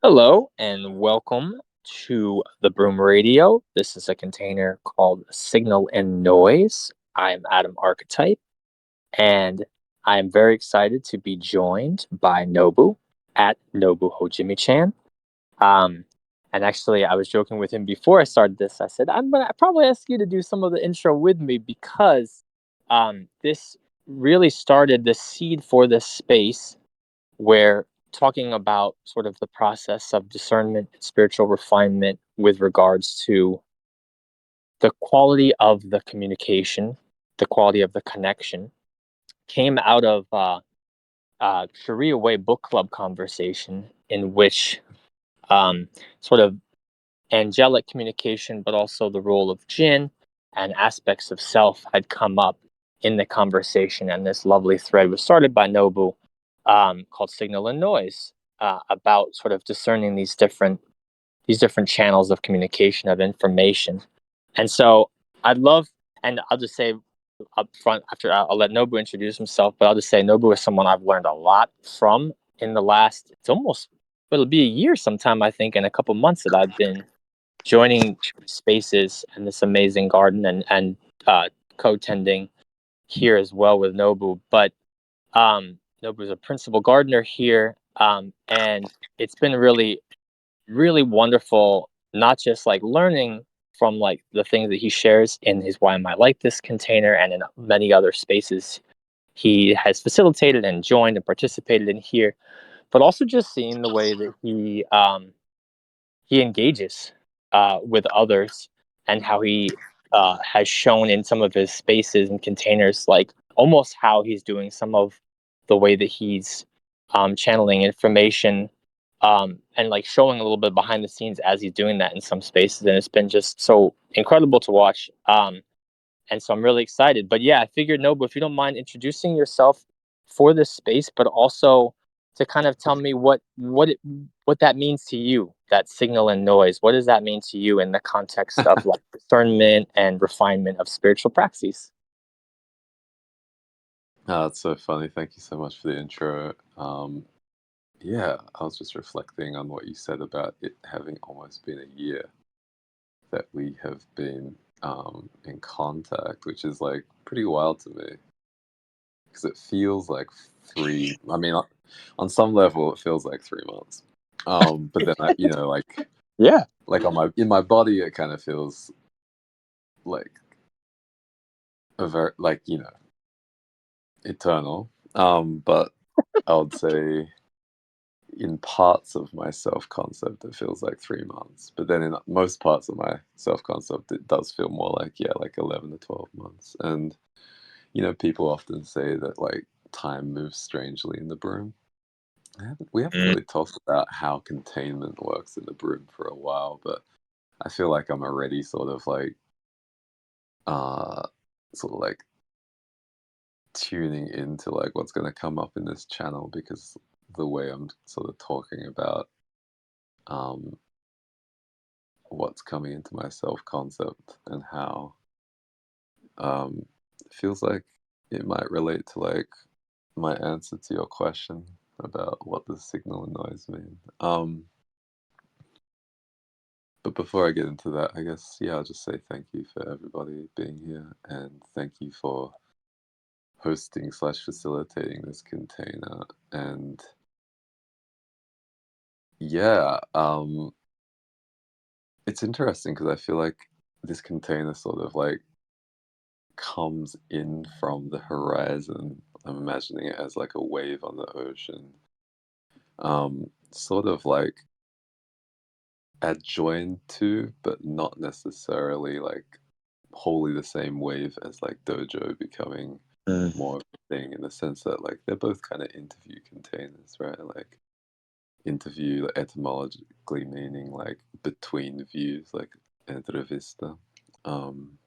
Hello and welcome to the Broom Radio. This is a container called Signal and Noise. I'm Adam Archetype, and I'm very excited to be joined by Nobu at Nobu Hojimi-chan. Um, and actually, I was joking with him before I started this. I said, I'm going to probably ask you to do some of the intro with me because this really started the seed for this space where talking about sort of the process of discernment and spiritual refinement with regards to the quality of the communication, the quality of the connection, came out of Sharia Way book club conversation in which um, sort of angelic communication, but also the role of jinn and aspects of self had come up in the conversation. And this lovely thread was started by Nobu called Signal and Noise about sort of discerning these different channels of communication of information. And so I'd love, and I'll just say up front after I'll let Nobu introduce himself, but I'll just say Nobu is someone I've learned a lot from in the last, it'll be a year sometime, I think, in a couple months that I've been joining spaces and this amazing garden and co-tending here as well with Nobu. But Nobu's a principal gardener here, and it's been really wonderful, not just like learning from like the things that he shares in his Why Am I Like This container and in many other spaces he has facilitated and joined and participated in here, but also just seeing the way that he engages with others and how he has shown in some of his spaces and containers, like almost how he's doing some of the way that he's channeling information and like showing a little bit behind the scenes as he's doing that in some spaces. And it's been just so incredible to watch. And so I'm really excited. But yeah, I figured, Nobu, if you don't mind introducing yourself for this space, but also to kind of tell me what that means to you, that signal and noise. What does that mean to you in the context of like discernment and refinement of spiritual praxis? Oh, that's so funny. Thank you so much for the intro. Yeah, I was just reflecting on what you said about it having almost been a year that we have been in contact, which is like pretty wild to me because it feels like three. I mean, on some level, it feels like 3 months. But then Yeah. like on my in my body, it kind of feels like a very eternal. But I would say in parts of my self concept it feels like 3 months, but then in most parts of my self concept it does feel more like, yeah, like 11 to 12 months. And people often say that like time moves strangely in the broom. We haven't Mm. really talked about how containment works in the broom for a while, but I feel like I'm already uh sort of like tuning into like what's going to come up in this channel, because the way I'm sort of talking about um what's coming into my self concept and how um it feels like it might relate to like my answer to your question about what does signal and noise mean. But before I get into that, I guess, yeah, I'll just say thank you for everybody being here, and thank you for hosting slash facilitating this container. And yeah, it's interesting because I feel like this container sort of like comes in from the horizon. I'm imagining it as like a wave on the ocean, sort of like adjoined to, but not necessarily like wholly the same wave as like Dojo becoming Mm. more of a thing, in the sense that like they're both kind of interview containers, right? Like interview, like, etymologically meaning like between views, like entrevista. Um,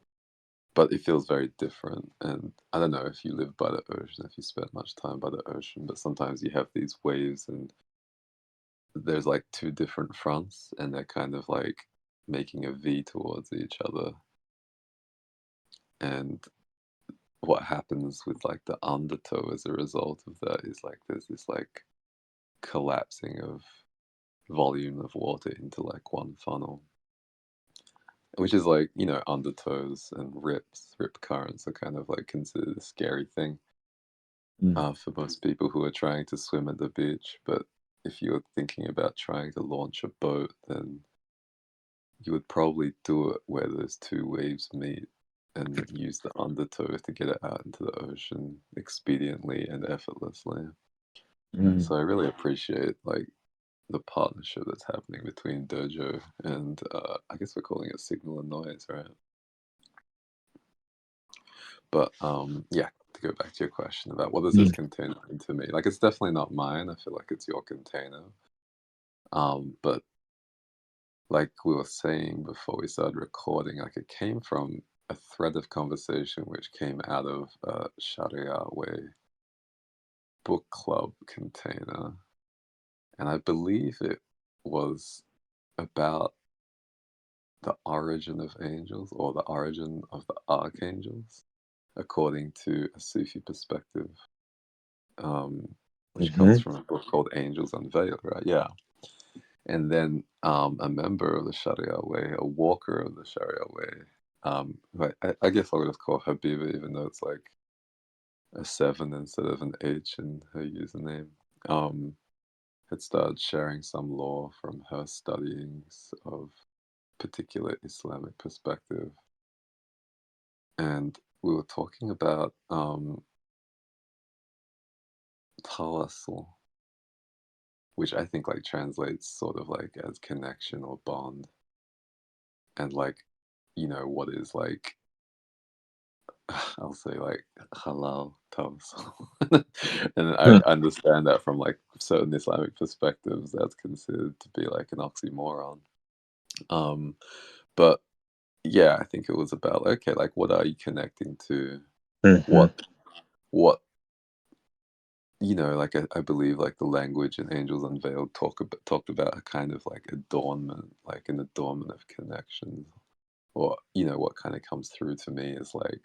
but it feels very different. And I don't know if you live by the ocean, if you spend much time by the ocean, but sometimes you have these waves and there's like two different fronts and they're kind of like making a V towards each other. And what happens with like the undertow as a result of that is like there's this like collapsing of volume of water into like one funnel, which is like, undertows and rip currents are kind of like considered a scary thing Mm. for most people who are trying to swim at the beach. But if you're thinking about trying to launch a boat, then you would probably do it where those two waves meet and use the undertow to get it out into the ocean expediently and effortlessly. Mm. So I really appreciate like the partnership that's happening between Dojo and I guess we're calling it Signal and Noise, right? But yeah, to go back to your question about what does this Mm. container mean to me? Like it's definitely not mine. I feel like it's your container. But like we were saying before we started recording, like it came from a thread of conversation which came out of a Sharia Way book club container. And I believe it was about the origin of angels or the origin of the archangels, according to a Sufi perspective, which comes Mhm. from a book called Angels Unveiled, right? Yeah. And then a member of the Sharia way, a walker of the Sharia way, I guess I would just call Habiba, even though it's like a seven instead of an H in her username, had started sharing some law from her studyings of particular Islamic perspective. And we were talking about tawassul, which I think like translates sort of like as connection or bond, and like what is like I'll say like halal tawassul, and I Mm. understand that from like certain Islamic perspectives that's considered to be like an oxymoron. Um, but yeah, I think it was about okay, like what are you connecting to? Mhm. What what like I believe like the language in Angels Unveiled talked about a kind of like adornment, like an adornment of connections, or what kind of comes through to me is like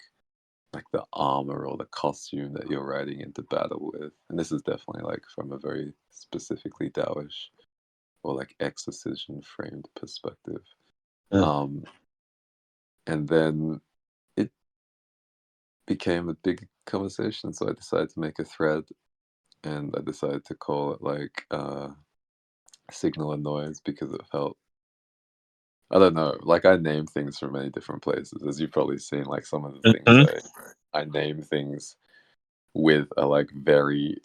the armor or the costume that you're riding into battle with, and this is definitely like from a very specifically Taoish or like exorcism framed perspective. Mm. Um, and then it became a big conversation, so I decided to make a thread, and I decided to call it like signal and noise because it felt, I don't know, like I name things from many different places. As you've probably seen, like some of the things Mhm. I name things with are like very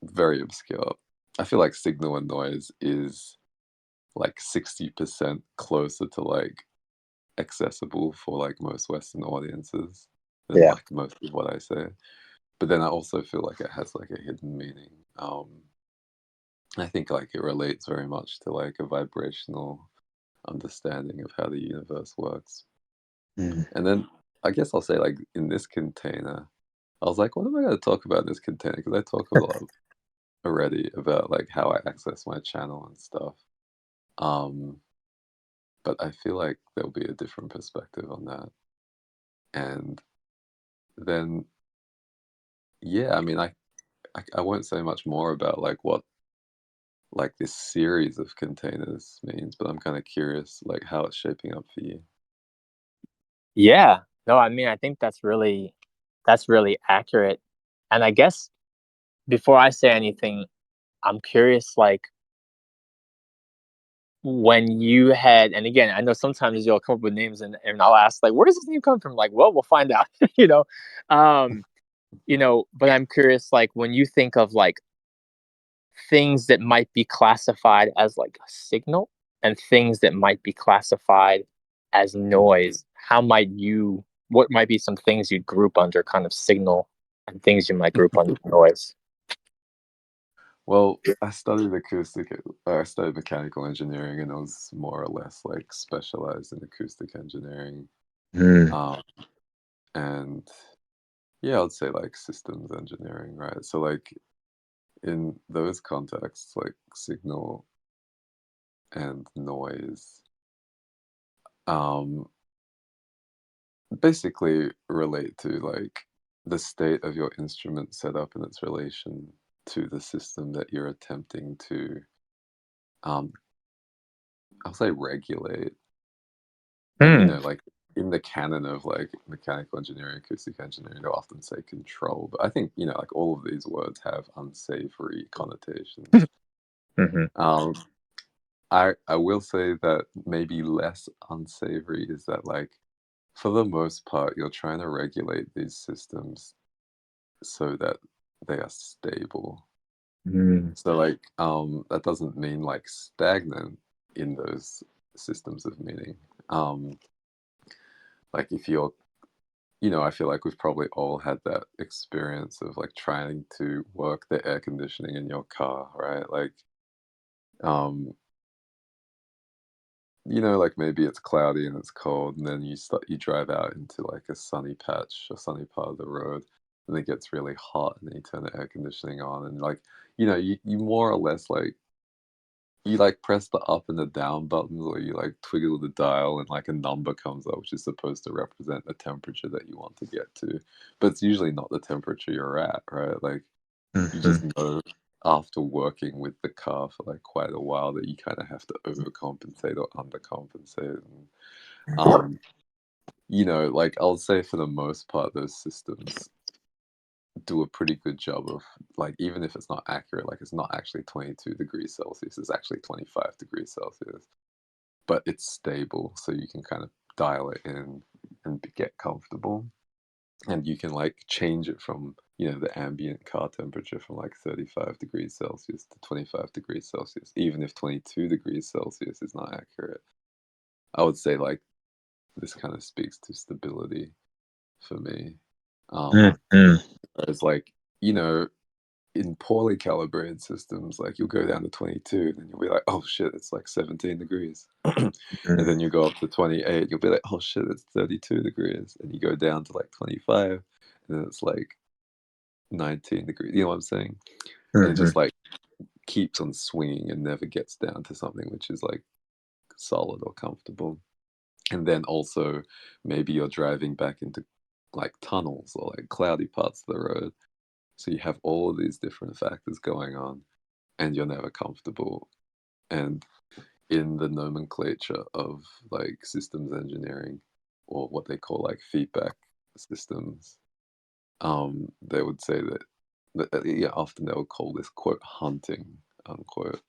obscure. I feel like signal and noise is like 60% closer to like accessible for like most Western audiences than Yeah. like most of what I say. But then I also feel like it has like a hidden meaning. I think like it relates very much to like a vibrational understanding of how the universe works. Mm. And then I guess I'll say like in this container, I was like, what am I going to talk about in this container? Because I talk a lot already about like how I access my channel and stuff. Um, but I feel like there'll be a different perspective on that. And then yeah, I mean, I won't say much more about like what like this series of containers means, but I'm kind of curious like how it's shaping up for you. Yeah. No, I mean, I think that's really accurate. And I guess before I say anything, I'm curious, like when you had, and again, I know sometimes you'll come up with names, and I'll ask like, where does this name come from? Like, well, we'll find out, you know. Um, but I'm curious, like when you think of like things that might be classified as like a signal and things that might be classified as noise, what might be some things you'd group under kind of signal and things you might group under noise? Well, I studied mechanical engineering, and I was more or less like specialized in acoustic engineering. Mm. Um, and yeah, I'd say like systems engineering, right? So like in those contexts, like signal and noise, um, basically relate to like the state of your instrument setup and its relation to the system that you're attempting to, um, I'll say regulate. And, Mm. like in the canon of like mechanical engineering, acoustic engineering, they'll often say control. But I think, like all of these words have unsavory connotations. Mhm. Um, I will say that maybe less unsavory is that, like, for the most part, you're trying to regulate these systems so that they are stable. Mm. So, like, that doesn't mean like stagnant in those systems of meaning. Um, like if you're, I feel like we've probably all had that experience of like trying to work the air conditioning in your car, right? Like, um, like maybe it's cloudy and it's cold, and then you drive out into like a sunny patch, a sunny part of the road, and it gets really hot, and then you turn the air conditioning on, and like, you more or less like you like press the up and the down buttons, or you like twiggle the dial, and like a number comes up, which is supposed to represent the temperature that you want to get to, but it's usually not the temperature you're at, right? Like, you just Mhm. know after working with the car for like quite a while that you kind of have to overcompensate or undercompensate. And, um, like I'll say for the most part, those systems do a pretty good job of, like, even if it's not accurate, like it's not actually 22 degrees Celsius, it's actually 25 degrees Celsius, but it's stable, so you can kind of dial it in and get comfortable. And you can like change it from, the ambient car temperature from like 35 degrees Celsius to 25 degrees Celsius, even if 22 degrees Celsius is not accurate. I would say like this kind of speaks to stability for me. Mhm. Whereas like, you know, in poorly calibrated systems, like you'll go down to 22, and then you'll be like, oh shit, it's like 17 degrees. And Mhm. then you go up to 28, you'll be like, oh shit, it's 32 degrees. And you go down to like 25, and then it's like 19 degrees. You know what I'm saying? And it Mhm. just like keeps on swinging and never gets down to something which is like solid or comfortable. And then also, maybe you're driving back into like tunnels or like cloudy parts of the road. So you have all of these different factors going on, and you're never comfortable. And in the nomenclature of like systems engineering, or what they call like feedback systems, they would say that, yeah, often they would call this quote hunting unquote,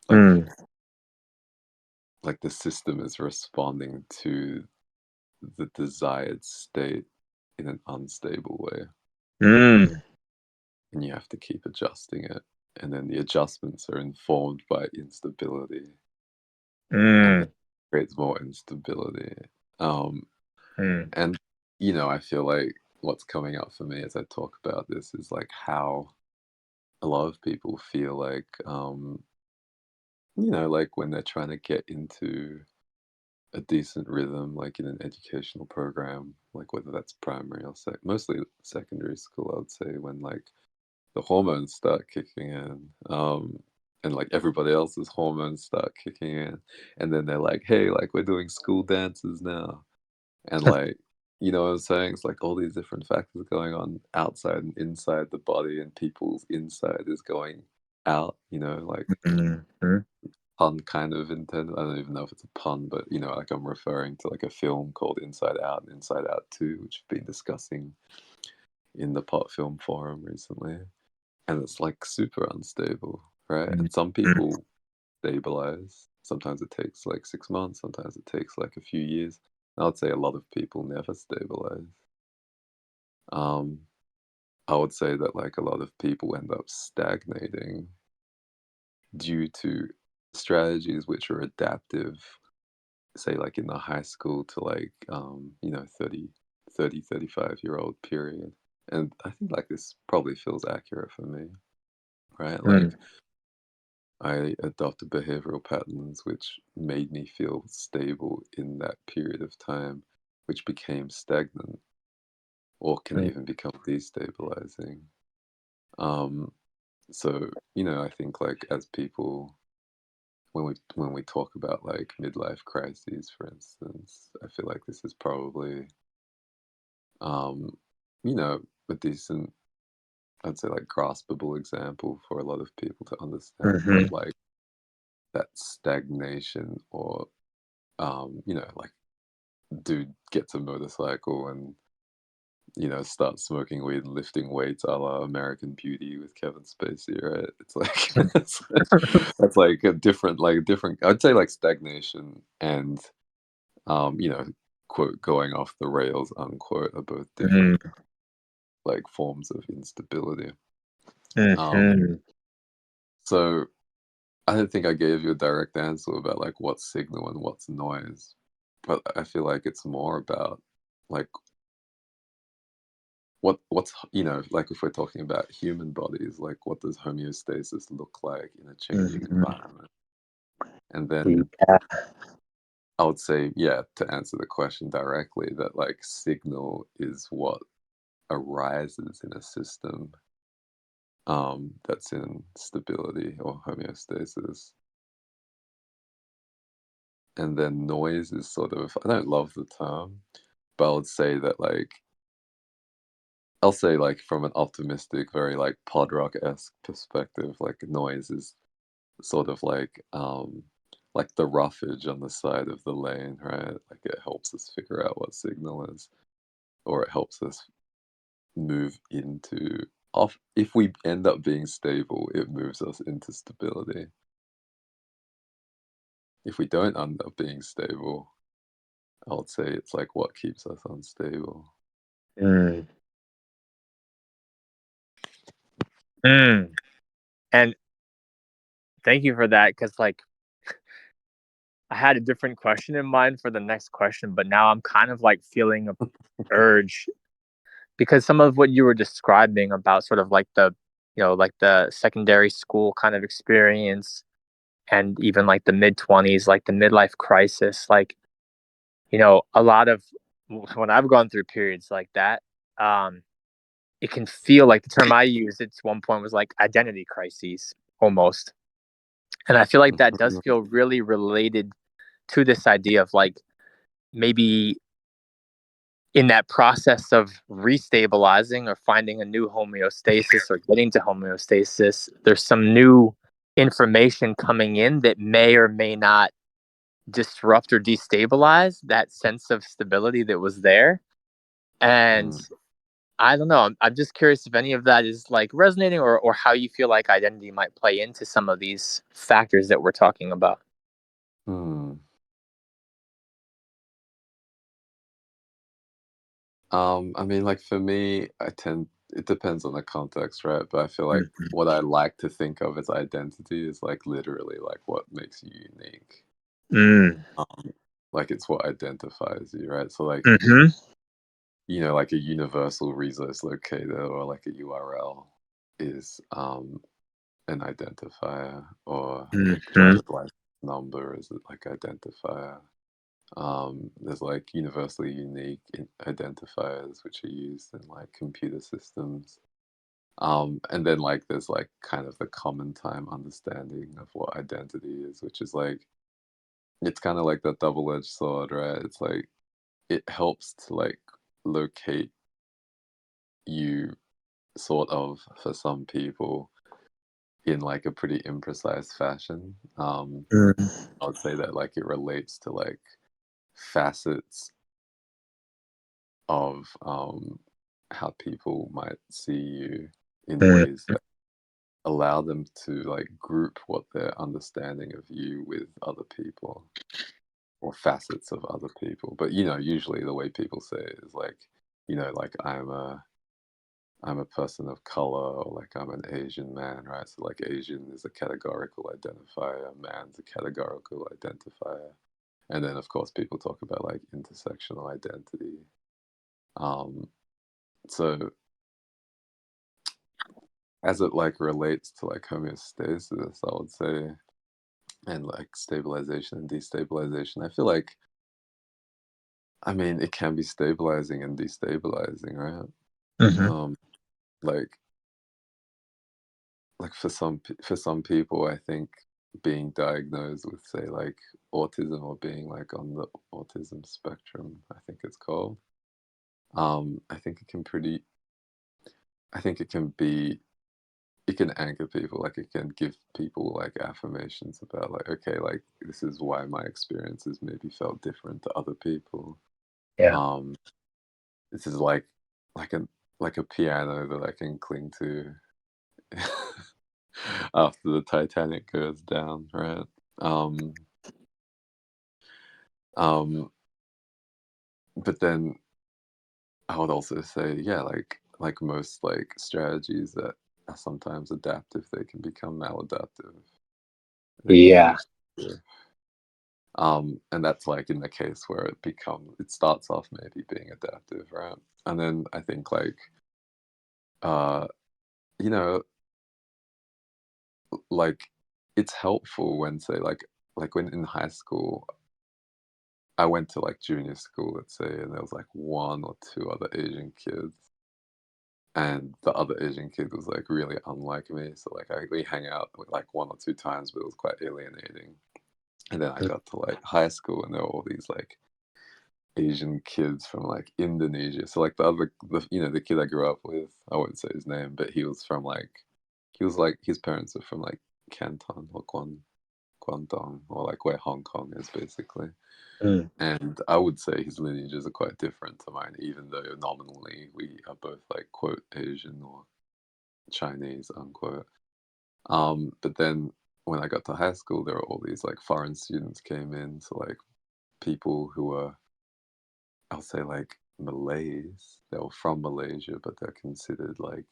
like Mm. the system is responding to the desired state in an unstable way, Mm. and you have to keep adjusting it, and then the adjustments are informed by instability, and Mm. that creates more instability. um Mm. and I feel like what's coming up for me as I talk about this is like how a lot of people feel like, like when they're trying to get into a decent rhythm, like in an educational program, like whether that's primary or mostly secondary school, I would say, when like the hormones start kicking in, and like everybody else's hormones start kicking in, and then they're like, hey, like we're doing school dances now, and like, you know what I'm saying? It's like all these different factors going on outside and inside the body, and people's inside is going out, like Mhm. pun kind of intended. I don't even know if it's a pun, but like I'm referring to like a film called Inside Out and Inside Out 2, which we've been discussing in the Pot Film Forum recently. And it's like super unstable, right? Mhm. And some people stabilize. Sometimes it takes like 6 months, sometimes it takes like a few years. And I'd say a lot of people never stabilize. Um, I would say that like a lot of people end up stagnating due to strategies which are adaptive, say like in the high school to like 35-year-old period. And I think like this probably feels accurate for me, right? Like Mm. I adopted behavioral patterns which made me feel stable in that period of time, which became stagnant or can Mm. even become destabilizing. um so I think like as people, when we talk about like midlife crises, for instance, I feel like this is probably, um, a decent I'd say like graspable example for a lot of people to understand Mhm. what like that stagnation or like dude gets a motorcycle and start smoking weed and lifting weights a la American Beauty with Kevin Spacey, right? It's like that's like a different. I'd say like stagnation and um, you know, quote going off the rails unquote are both different Mhm. like forms of instability. Um, Mhm. so I don't think I gave you a direct answer about like what's signal and what's noise, but I feel like it's more about like like if we're talking about human bodies, like what does homeostasis look like in a changing Mhm. environment? And then Yeah. I would say, yeah, to answer the question directly, that like signal is what arises in a system that's in stability or homeostasis. And then noise is sort of, I don't love the term, but I would say that like, I'll say like from an optimistic, very like pod rock-esque perspective, like noise is sort of like the roughage on the side of the lane, right? Like it helps us figure out what signal is, or it helps us move into off. If we end up being stable, it moves us into stability. If we don't end up being stable, I would say it's like what keeps us unstable. Mm. Mm. And thank you for that, because like I had a different question in mind for the next question, but now I'm kind of like feeling a urge, because some of what you were describing about sort of like like the secondary school kind of experience, and even like the mid 20s, like the midlife crisis, like, a lot of when I've gone through periods like that, um, it can feel like the term I used at one point was like identity crises almost. And I feel like that does feel really related to this idea of like maybe in that process of restabilizing or finding a new homeostasis or getting to homeostasis, there's some new information coming in that may or may not disrupt or destabilize that sense of stability that was there. And Mm, I don't know. I'm just curious if any of that is like resonating, or how you feel like identity might play into some of these factors that we're talking about. mm. I mean, like for me, it depends on the context, right? But I feel like Mhm. what I like to think of as identity is like literally like what makes you unique. Mm. Um, like it's what identifies you, right? So like, Mhm. like a universal resource locator or like a URL is an identifier, or like Mhm. driver's license number is like identifier. There's like universally unique identifiers which are used in like computer systems. And then like there's like kind of the common time understanding of what identity is, which is like it's kind of like that double-edged sword, right? It's like it helps to like locate you sort of for some people in like a pretty imprecise fashion. Mm. I would say that like it relates to like facets of how people might see you in Mm. ways that allow them to like group what their understanding of you with other people or facets of other people. But usually the way people say it is like, like I'm a person of color, or like I'm an Asian man, right? So like Asian is a categorical identifier, man's a categorical identifier. And then of course people talk about like intersectional identity. Um, so as it like relates to like homeostasis, I would say, and like stabilization and destabilization, I feel like, I mean, it can be stabilizing and destabilizing, right? Mhm. Um, like for some people, I think being diagnosed with say like autism, or being like on the autism spectrum, I think it's called. I think it can pretty I think it can anchor people, like it can give people like affirmations about like, okay, like this is why my experiences maybe felt different to other people. Yeah. Um, this is like a like a piano that I can cling to after the Titanic goes down, right? Um, um, but then I would also say, yeah, like most like strategies that are sometimes adaptive, they can become maladaptive. They can be Yeah. destructive. And that's like in the case where it starts off maybe being adaptive, right? And then I think like uh, you know, like it's helpful when say like when in high school I went to like junior school, let's say, and there was like one or two other Asian kids, and the other Asian kid was like really unlike me. So like we hang out like one or two times, but it was quite alienating. And then I Mm, got to like high school, and there were all these like Asian kids from like Indonesia. So like the kid I grew up with, I wouldn't say his name, but he was like his parents are from like Canton or Guangdong or like where Hong Kong is basically. mm, And I would say his lineages are quite different to mine, even though nominally we are both like quote Asian or Chinese unquote. But then when I got to high school, there were all these like foreign students came in, so like people who were, I'll say like Malays. They were from Malaysia, but they're considered like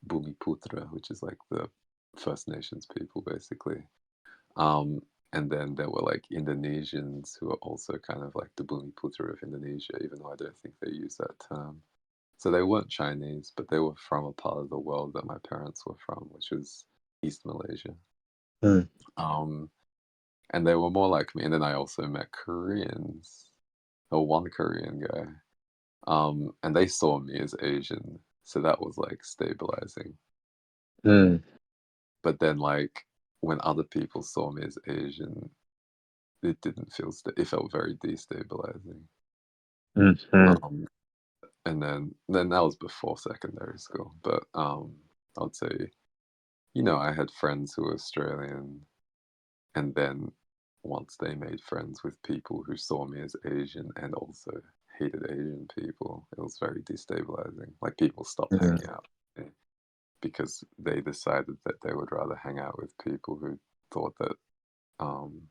Bumiputra, which is like the First Nations people, basically. Um, and then there were like Indonesians who are also kind of like the Bumiputra of Indonesia, even though I don't think they use that term. So they weren't Chinese, but they were from a part of the world that my parents were from, which was East Malaysia. mm, Um, and they were more like me. And then I also met Koreans, or one Korean guy. And they saw me as Asian, so that was like stabilizing. mm, But then, like when other people saw me as Asian, it didn't it felt very destabilizing. mhm, Um, and then that was before secondary school. But I'd say I had friends who were Australian, and then once they made friends with people who saw me as Asian and also hated Asian people, it was very destabilizing. Like people stopped mm, hanging out with me because they decided that they would rather hang out with people who thought that um,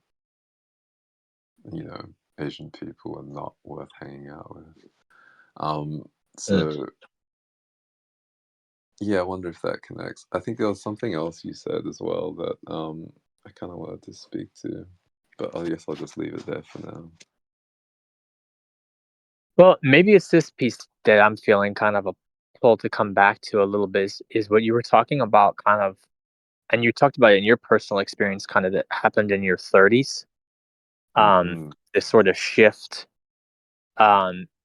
you know Asian people are not worth hanging out with. Um, mm. so yeah, I wonder if that connects. I think there was something else you said as well that I kind of wanted to speak to, but I guess I'll just leave it there for now. Well, maybe it's this piece that I'm feeling kind of a pull to come back to a little bit is what you were talking about, kind of, and you talked about it in your personal experience, kind of that happened in your 30s. Hmm. This sort of shift.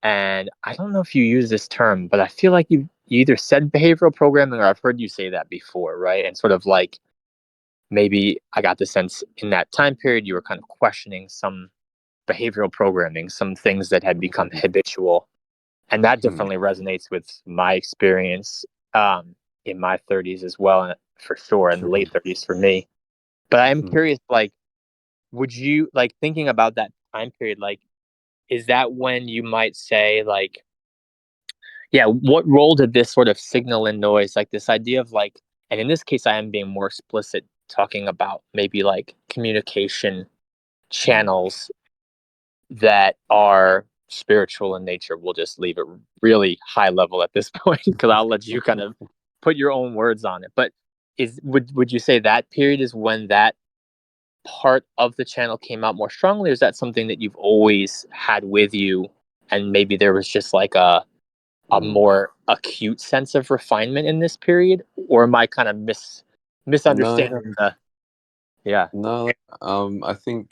And I don't know if you use this term, but I feel like you either said behavioral programming or I've heard you say that before, right? And sort of like maybe I got the sense in that time period you were kind of questioning some behavioral programming, some things that had become habitual. And that Hmm. definitely resonates with my experience um, in my 30s as well, for sure, and the late 30s for me. But I am Hmm. curious, like, would you like thinking about that time period? Like, is that when you might say, like, yeah, what role did this sort of signal and noise, like this idea of like, and in this case, I am being more explicit, talking about maybe like communication Hmm. channels that are spiritual in nature. We'll just leave it really high level at this point because I'll let you kind of put your own words on it. But would you say that period is when that part of the channel came out more strongly, or is that something that you've always had with you, and maybe there was just like a Hmm. more acute sense of refinement in this period, or am I kind of No, yeah, misunderstanding the? Yeah. no. I think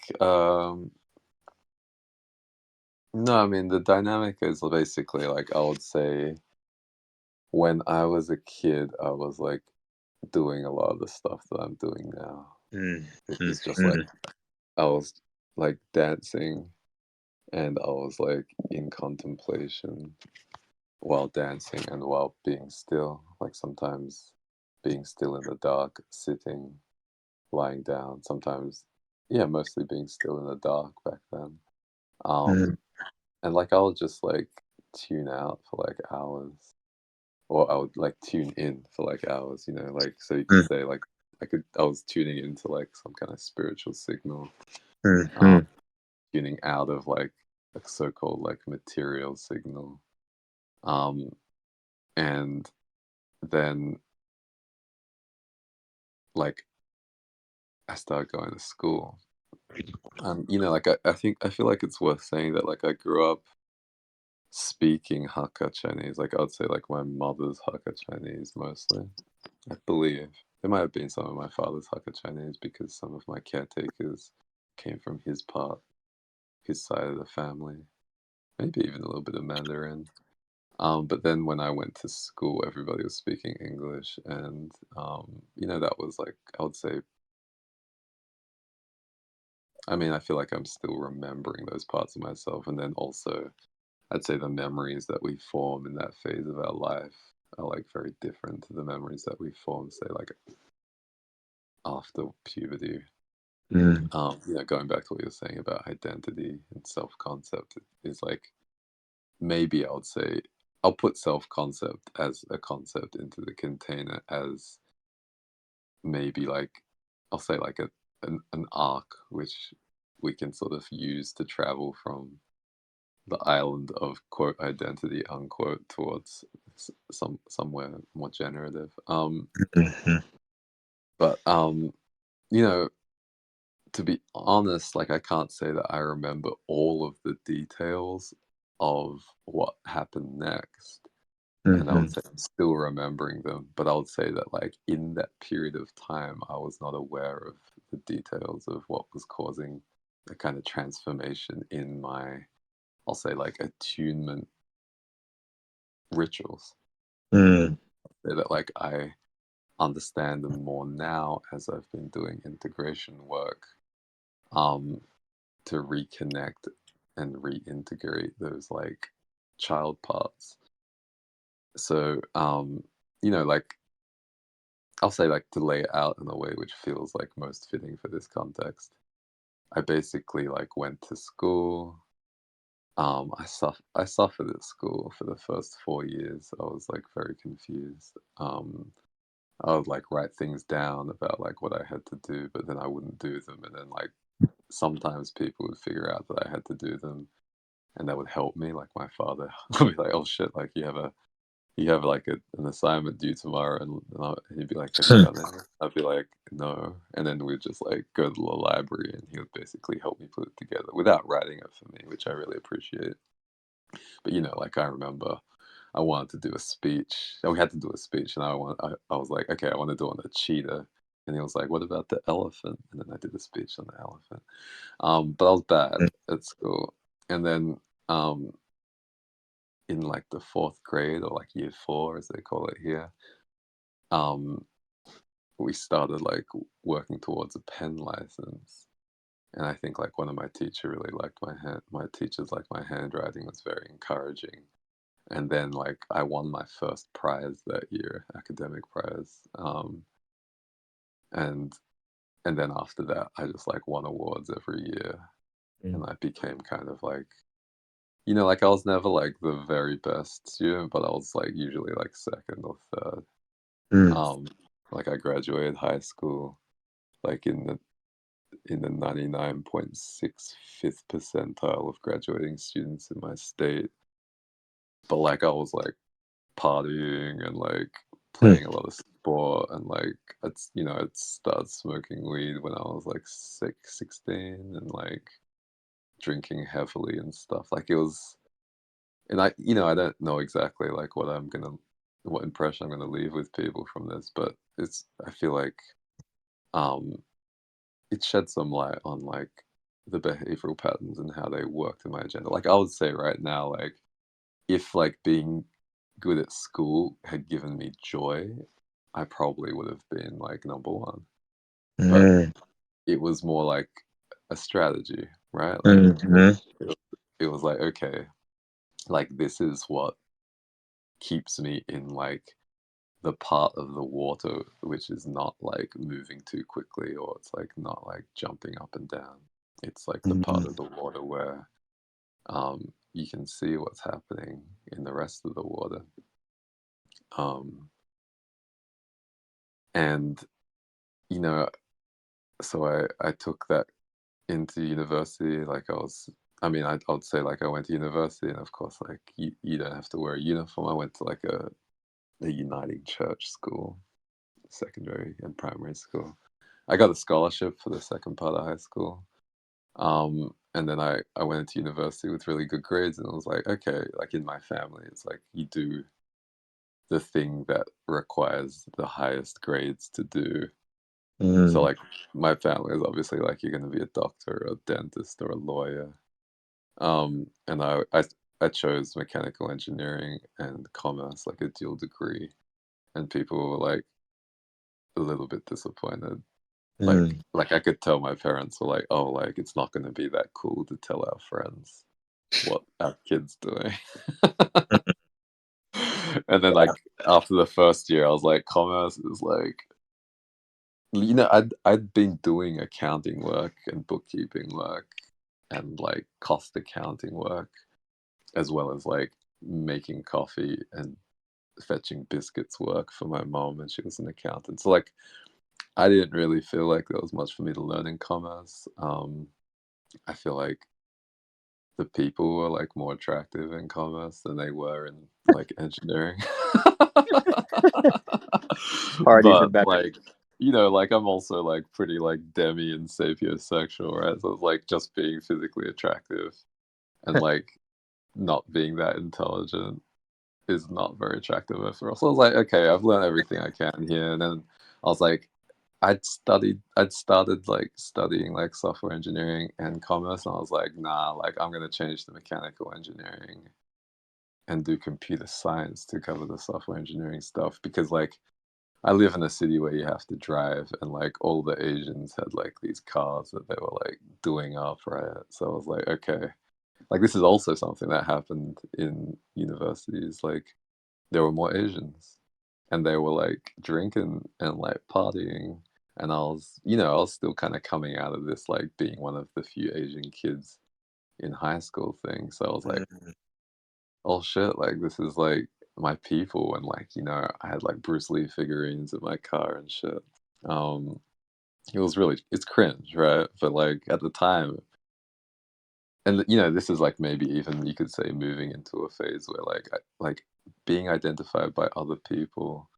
no. I mean, the dynamic is basically like I would say when I was a kid, I was like doing a lot of the stuff that I'm doing now, Mm, which mm, is just like mm, I was like dancing and I was like in contemplation while dancing and while being still. Like sometimes being still in the dark, sitting, lying down. Sometimes, yeah, mostly being still in the dark back then. Mm, Um, and like I would just like tune out for like hours, or I would like tune in for like hours. You know, like so you could mm, say like I was tuning into like some kind of spiritual signal, mm, um, mm, tuning out of like a so-called like material signal. Um, and then like I started going to school. You know, like I feel like it's worth saying that like I grew up speaking Hakka Chinese. Like I would say like my mother's Hakka Chinese mostly. I believe there might have been some of my father's Hakka Chinese because some of my caretakers came from his part, his side of the family. Maybe even a little bit of Mandarin. But then when I went to school, everybody was speaking English, and you know that was like I would say. I mean, I feel like I'm still remembering those parts of myself, and then also I'd say the memories that we form in that phase of our life are like very different to the memories that we form, say, like after puberty. mm, You know, going back to what you were saying about identity and self concept is like maybe I would say I'll put self concept as a concept into the container as maybe like I'll say like an arc which we can sort of use to travel from the island of quote identity unquote towards somewhere more generative. mhm, But you know, to be honest, like I can't say that I remember all of the details of what happened next. And I would mhm, say I'm still remembering them, but I would say that like in that period of time, I was not aware of the details of what was causing a kind of transformation in my, I'll say like attunement rituals. mm, Say that like I understand them more now as I've been doing integration work, um, to reconnect and reintegrate those like child parts. So, you know, like I'll say like to lay it out in a way which feels like most fitting for this context. I basically like went to school. I suffered at school for the first 4 years. I was like very confused. I would like write things down about like what I had to do, but then I wouldn't do them. And then like sometimes people would figure out that I had to do them, and that would help me. Like my father would be like, "Oh shit! Like you have like an assignment due tomorrow," and he'd be like, "Have you done it?" I'd be like, "No," and then we'd just like go to the library, and he would basically help me put it together without writing it for me, which I really appreciate. But you know, like I remember I wanted to do a speech, and we had to do a speech, and I was like, okay, I want to do it on a cheetah, and he was like, what about the elephant? And then I did a speech on the elephant. But I was bad at school, and then um, in like the fourth grade or like year four, as they call it here, um, we started like working towards a pen license. And I think like one of my teacher really liked my teachers like my handwriting was very encouraging. And then like I won my first prize that year, academic prize. And and then after that, I just like won awards every year, mm, and I became kind of like you know like I was never like the very best student, but I was like usually like second or third. mm, Um, like I graduated high school like in the 99.65th percentile of graduating students in my state, but like I was like partying and like mm, playing a lot of sport and like it's you know I'd started smoking weed when I was like 16 and like drinking heavily and stuff like it was and I you know I don't know exactly like what impression I'm gonna leave with people from this, but it's I feel like um it shed some light on like the behavioral patterns and how they worked in my agenda. Like I would say right now, like if like being good at school had given me joy, I probably would have been like number one. But mm, it was more like a strategy, right? Like mhm, it, it was like, okay, like this is what keeps me in like the part of the water which is not like moving too quickly, or it's like not like jumping up and down. It's like the part of Mm, the water where you can see what's happening in the rest of the water. Um, and you know, so I took that into university. Like I mean, I'd say like I went to university, and of course, like you don't have to wear a uniform. I went to like a Uniting Church school, secondary and primary school. I got a scholarship for the second part of high school. And then I went into university with really good grades, and I was like, okay, like in my family, it's like you do the thing that requires the highest grades to do. So mm, like my family is obviously like you're going to be a doctor or a dentist or a lawyer. And I chose mechanical engineering and commerce, like a dual degree, and people were like a little bit disappointed. mm, Like I could tell my parents were like, "Oh, like it's not going to be that cool to tell our friends what our kids doing." mm, And then yeah. like after the first year, I was like, commerce is like, I'd been doing accounting work and bookkeeping work and like cost accounting work, as well as like making coffee and fetching biscuits work for my mom, and she was an accountant. So like I didn't really feel like there was much for me to learn in commerce. I feel like the people were like more attractive in commerce than they were in like engineering. Parties are But better. like, like I'm also like pretty like demi and sapiosexual, right? So it's like just being physically attractive and like not being that intelligent is not very attractive after all. So I was like, okay, I've learned everything I can here. And then I was like, I'd started like studying like software engineering and commerce, and I was like, nah, like I'm gonna change to mechanical engineering and do computer science to cover the software engineering stuff, because like I live in a city where you have to drive, and like all the Asians had like these cars that they were like doing up, right? So I was like, okay, like this is also something that happened in universities. Like there were more Asians, and they were like drinking and like partying. And I was still kind of coming out of this like being one of the few Asian kids in high school thing. So I was like, Mm, oh shit, like this is like my people. And like, I had like Bruce Lee figurines in my car and shit. Um, it's cringe, right? But like at the time, and this is like maybe even you could say moving into a phase where like being identified by other people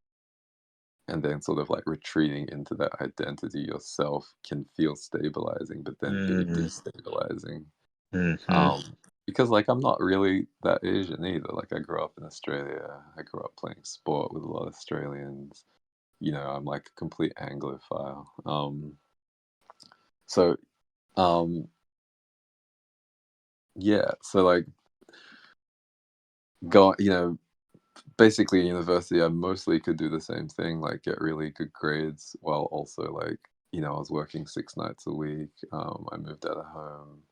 and then sort of like retreating into that identity yourself can feel stabilizing, but then be mm, destabilizing. mhm, Um, because like I'm not really that Asian either. Like I grew up in Australia. I grew up playing sport with a lot of Australians. I'm like a complete Anglophile. So um, yeah. So like go, basically in university, I mostly could do the same thing, like get really good grades while also like, I was working 6 nights a week. I moved out of home,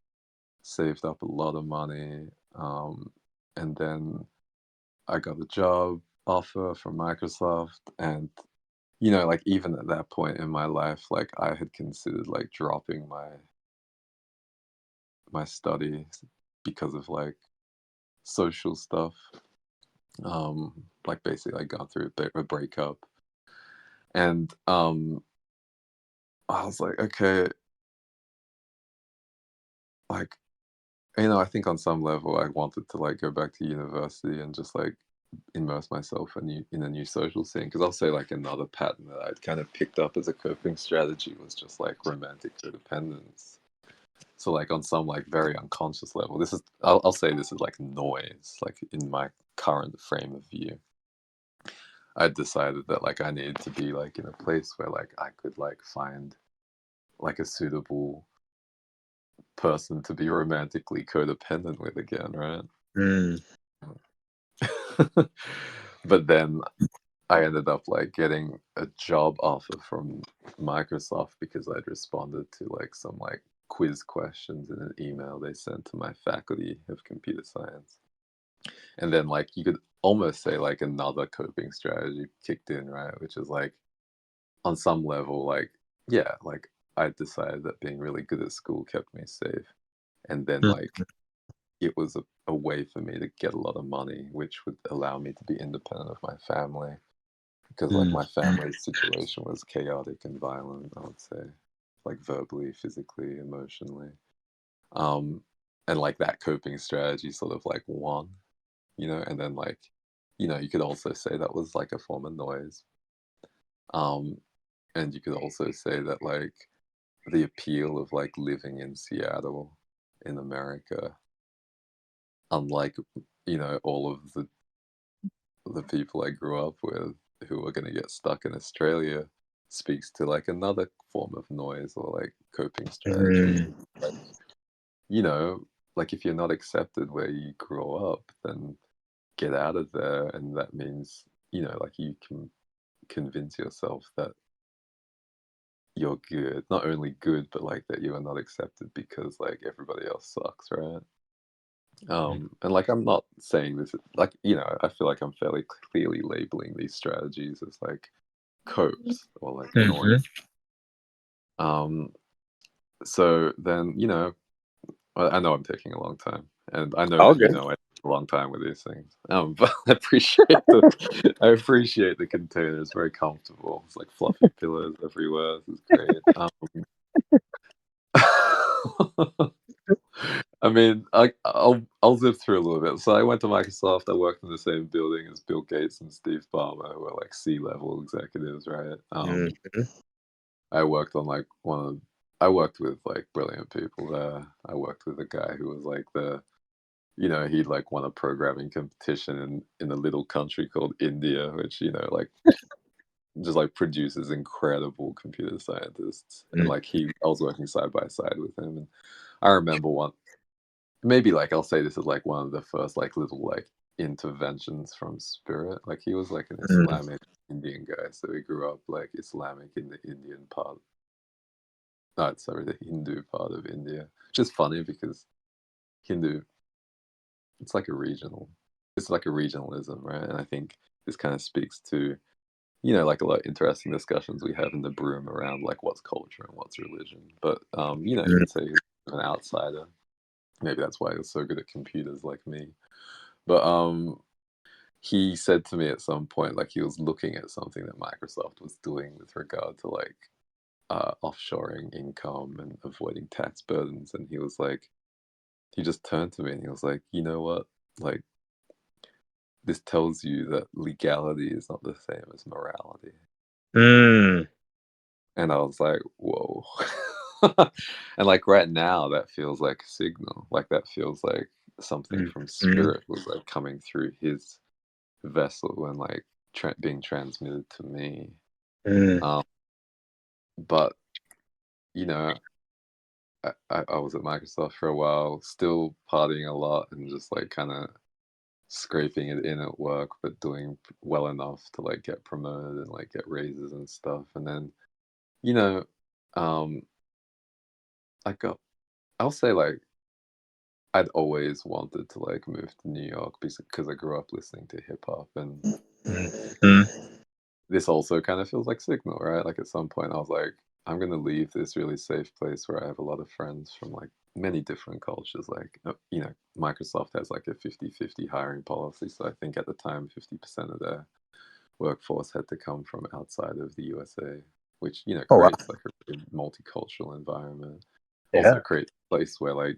saved up a lot of money, and then I got a job offer from Microsoft. And, like even at that point in my life, like I had considered like dropping my studies because of like social stuff. Like basically I got through a breakup. And I was like, okay, like, I think on some level I wanted to like go back to university and just like immerse myself in a new social scene. Because I'll say like another pattern that I'd kind of picked up as a coping strategy was just like romantic codependence. So like on some like very unconscious level, I'll say this is like noise, like in my current frame of view. I decided that like I needed to be like in a place where like I could like find like a suitable person to be romantically codependent with again, right? mm, But then I ended up like getting a job offer from Microsoft because I'd responded to like some like quiz questions in an email they sent to my faculty of computer science. And then like almost say like another coping strategy kicked in, right? Which is like on some level, like, yeah, like I decided that being really good at school kept me safe. And then Mm, like it was a way for me to get a lot of money, which would allow me to be independent of my family. Because like mm, my family's situation was chaotic and violent, I would say. Like verbally, physically, emotionally. Um and like that coping strategy sort of like won, and then like, you could also say that was like a form of noise. Um and you could also say that like the appeal of like living in Seattle in America, unlike all of the people I grew up with who are going to get stuck in Australia, speaks to like another form of noise or like coping strategy. mm, Like, you know, like if you're not accepted where you grow up, then get out of there. And that means, like you can convince yourself that you're good, not only good, but like that you are not accepted because like everybody else sucks, right? And like I'm not saying this like I feel like I'm fairly clearly labeling these strategies as like copes or like mhm. noise. Um, so then I know I'm taking a long time, and I know All that good. I take a long time with these things. But I appreciate the container. It's very comfortable. It's like fluffy pillows everywhere. This is great. I mean, I'll zip through a little bit. So I went to Microsoft. I worked in the same building as Bill Gates and Steve Ballmer, who are like C-level executives, right? Mhm, I worked on like I worked with like brilliant people there. I worked with a guy who was like he'd like won a programming competition in a little country called India, which like just like produces incredible computer scientists. And mm, like I was working side by side with him, and I remember one. Maybe, like, I'll say this is, like, one of the first, like, little, like, interventions from spirit. Like, he was, like, an mm, Islamic Indian guy, so he grew up, like, Islamic in the Indian part no, sorry, the Hindu part of India. Which is funny because Hindu, it's like a regional it's like a regionalism, right? And I think this kinda speaks to, like, a lot of interesting discussions we have in the Broom around, like, what's culture and what's religion. But, you mm, could say he's an outsider. Maybe that's why he was so good at computers like me. But, he said to me at some point, like, he was looking at something that Microsoft was doing with regard to, like, offshoring income and avoiding tax burdens, and he just turned to me and he was like, "You know what? Like, this tells you that legality is not the same as morality." mm, And I was like, "Whoa." And, like, right now, that feels like a signal. Like, that feels like something mm, from mm, spirit was, like, coming through his vessel and, like, being transmitted to me. mm, Um, but, you know, I was at Microsoft for a while, still partying a lot and just, like, kinda scraping it in at work, but doing well enough to, like, get promoted and, like, get raises and stuff, and then, you know, um, I got I'll say, like, I'd always wanted to, like, move to New York because I grew up listening to hip hop, and mm, this also kind of feels like signal, right? Like, at some point, I was like, "I'm gonna leave this really safe place where I have a lot of friends from, like, many different cultures." Like, Microsoft has, like, a 50-50 hiring policy, so I think at the time, 50% of their workforce had to come from outside of the USA, which, Oh, wow. creates, like, a really multicultural environment. Also Yeah. creates a place where, like,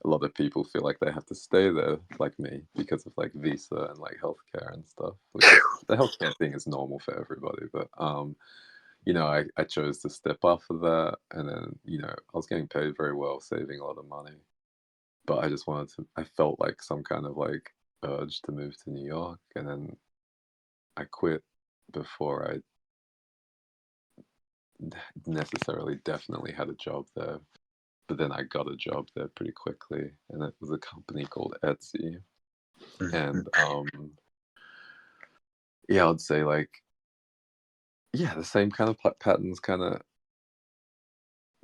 a lot of people feel like they have to stay there, like me, because of, like, visa and, like, healthcare and stuff, which is the healthcare thing is normal for everybody, but, I chose to step off of that, and then, I was getting paid very well, saving a lot of money, but I felt like some kind of, like, urge to move to New York, and then I quit before I necessarily definitely had a job there. But then I got a job there pretty quickly, and it was a company called Etsy. Mhm, And yeah, I'd say like yeah, the same kind of patterns kind of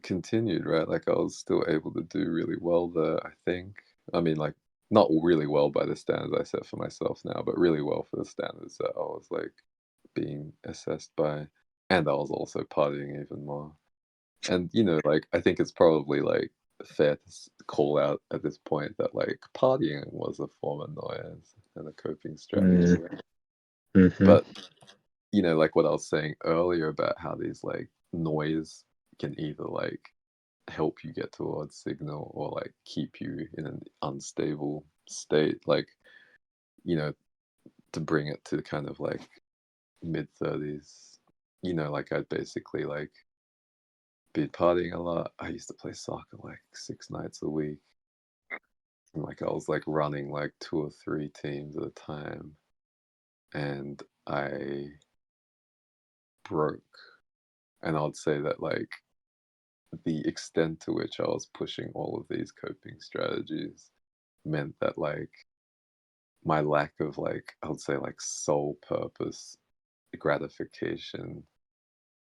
continued, right? Like I was still able to do really well there. I think. I mean, like not really well by the standards I set for myself now, but really well for the standards that I was like being assessed by, and I was also partying even more. And like I think it's probably like fair to call out at this point that like partying was a form of noise and a coping strategy. Mm-hmm. But like what I was saying earlier about how these like noise can either like help you get towards signal or like keep you in an unstable state, like you know to bring it to kind of like mid 30s, like I'd basically like be partying a lot. I used to play soccer like 6 nights a week, and like I was like running like 2 or 3 teams at a time, and I broke. And I'd say that like the extent to which I was pushing all of these coping strategies meant that like my lack of like I would say like sole purpose gratification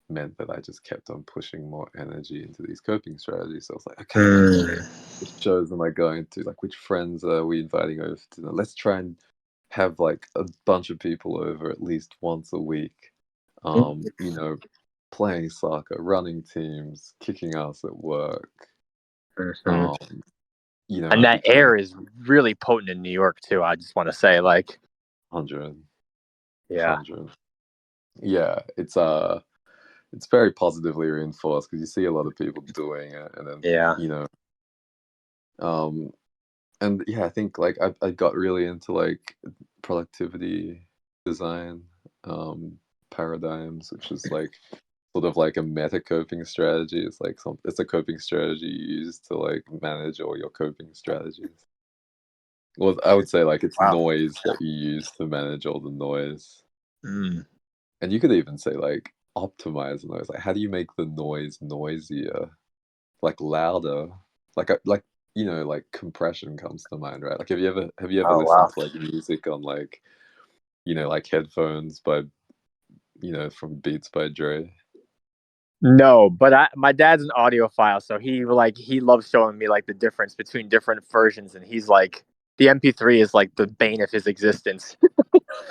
meant that I just kept on pushing more energy into these coping strategies. So I was like, okay, like Mm. which shows am I going to? Like which friends are we inviting over to dinner? Let's try and have like a bunch of people over at least once a week. You know, playing soccer, running teams, kicking ass at work. Mm-hmm. Um, And it that became air is really potent in New York too. I just want to say, like, 100, yeah, Yeah, it's very positively reinforced because you see a lot of people doing it, and then yeah. um, and yeah, I think like I got really into like productivity design um, paradigms, which is like sort of like a meta coping strategy. It's like it's a coping strategy you use to like manage all your coping strategies. Well, I would say like it's Wow. noise that you use to manage all the noise. Mm. And you could even say like optimize the noise. Like how do you make the noise noisier, like louder? Like like compression comes to mind, right? Like have you ever Oh listened wow. to like music on like like headphones by from Beats by Dre? No, but my dad's an audiophile, so he loves showing me like the difference between different versions, and he's like the MP3 is like the bane of his existence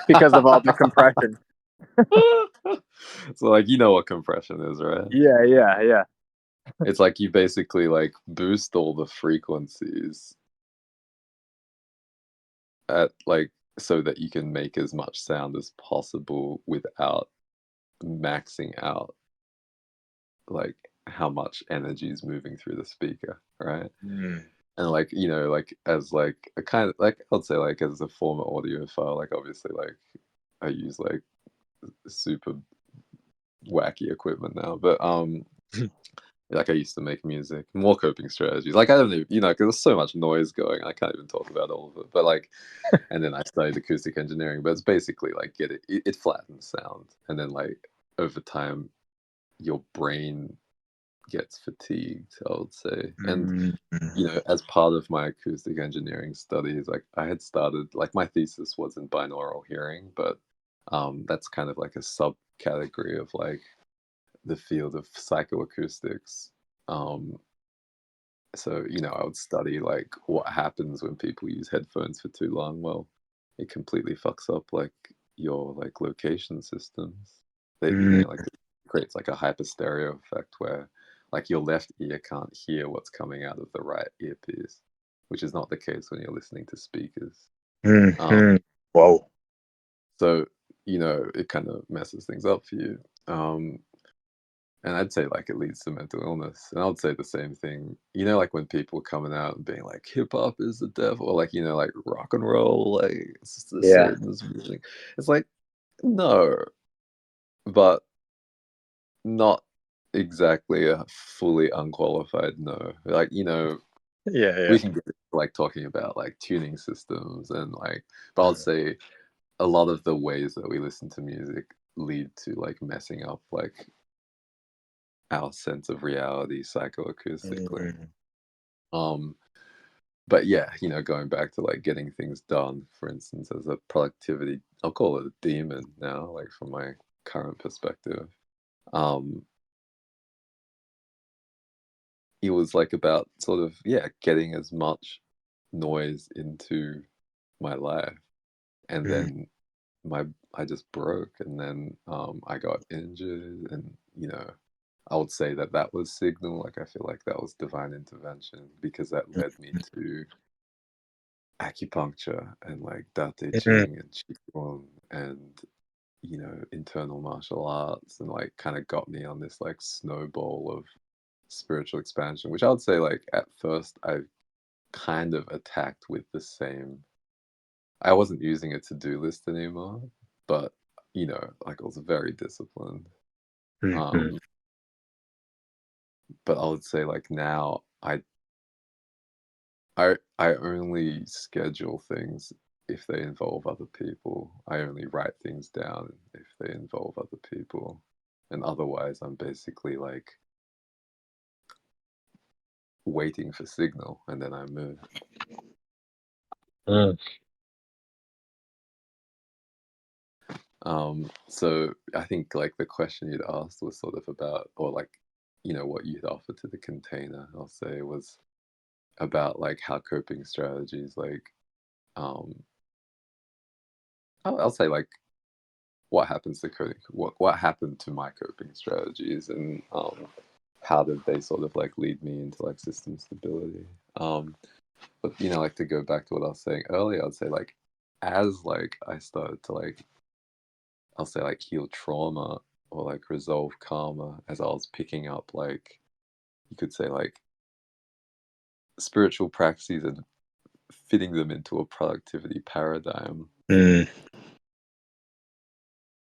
because of all the compression. So like you know what compression is, right? Yeah, yeah, yeah. It's like you basically like boost all the frequencies at like so that you can make as much sound as possible without maxing out like how much energy is moving through the speaker, right? Mm. And like like as like a kind of like I'd say like as a former audiophile, like obviously like I use like super wacky equipment now, but like I used to make music, more coping strategies. Like I don't even, because there's so much noise going, I can't even talk about all of it. But like, and then I studied acoustic engineering, but it's basically like it flattens sound, and then like over time, your brain gets fatigued, I would say. And Mm. as part of my acoustic engineering studies, like I had started, like my thesis was in binaural hearing, but that's kind of like a subcategory of like the field of psychoacoustics. Um, so, I would study like what happens when people use headphones for too long. Well, it completely fucks up like your like location systems. Mm. Like it creates like a hyper stereo effect where like your left ear can't hear what's coming out of the right earpiece, which is not the case when you're listening to speakers. Um, Mm. Whoa. so, it kind of messes things up for you. And I'd say like it leads to mental illness. And I would say the same thing. Like when people are coming out and being like hip hop is the devil, or like like rock and roll, like it's just the Yeah. Satan's music. It's like no, but not exactly a fully unqualified no. Like Yeah, yeah. we can get like talking about like tuning systems and like, but I'd Mm. say a lot of the ways that we listen to music lead to like messing up like our sense of reality psychoacoustically. Mm. Um, but yeah, going back to like getting things done, for instance, as a productivity, I'll call it a demon now, like from my current perspective. Um, it was like about sort of, yeah, getting as much noise into my life, and mm, then my I just broke, and then I got injured, and I would say that that was signal. Like I feel like that was divine intervention because that led me to acupuncture and like Date mm, Ching and Qigong and internal martial arts, and like kind of got me on this like snowball of spiritual expansion, which I would say like at first I kind of attacked with the same. I wasn't using a to-do list anymore, but like I was very disciplined. mm, mm, Um, but I would say like now I only schedule things if they involve other people. I only write things down if they involve other people. And otherwise I'm basically like waiting for signal and then I move. mm, So I think like the question you'd asked was sort of about, or like, what you'd offer to the container, I'll say, was about like how coping strategies, like, um, I'll say like what happens to coping, what happened to my coping strategies, and how did they sort of like lead me into like system stability. But like to go back to what I was saying earlier, I'd say like as like I started to like I'll say like heal trauma or like resolve karma as I was picking up like you could say like spiritual praxis and fitting them into a productivity paradigm, mm,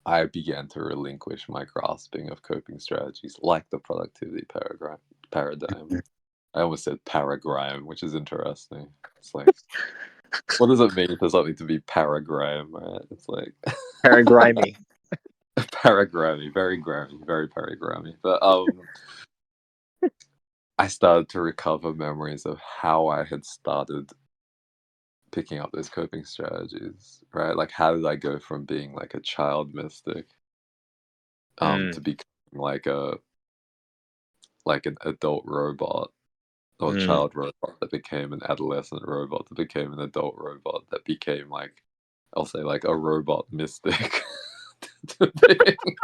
I began to relinquish my grasping of coping strategies like the productivity paradigm. I almost said paragrime, which is interesting. It's like, what does it mean for something to be paragrime, right? It's like very grimy. paragrammy, very grammy, very paragrammy. But I started to recover memories of how I had started picking up those coping strategies, right? Like, how did I go from being like a child mystic, Mm, to becoming like an adult robot or mm. child robot that became an adolescent robot that became an adult robot that became like, I'll say like a robot mystic to being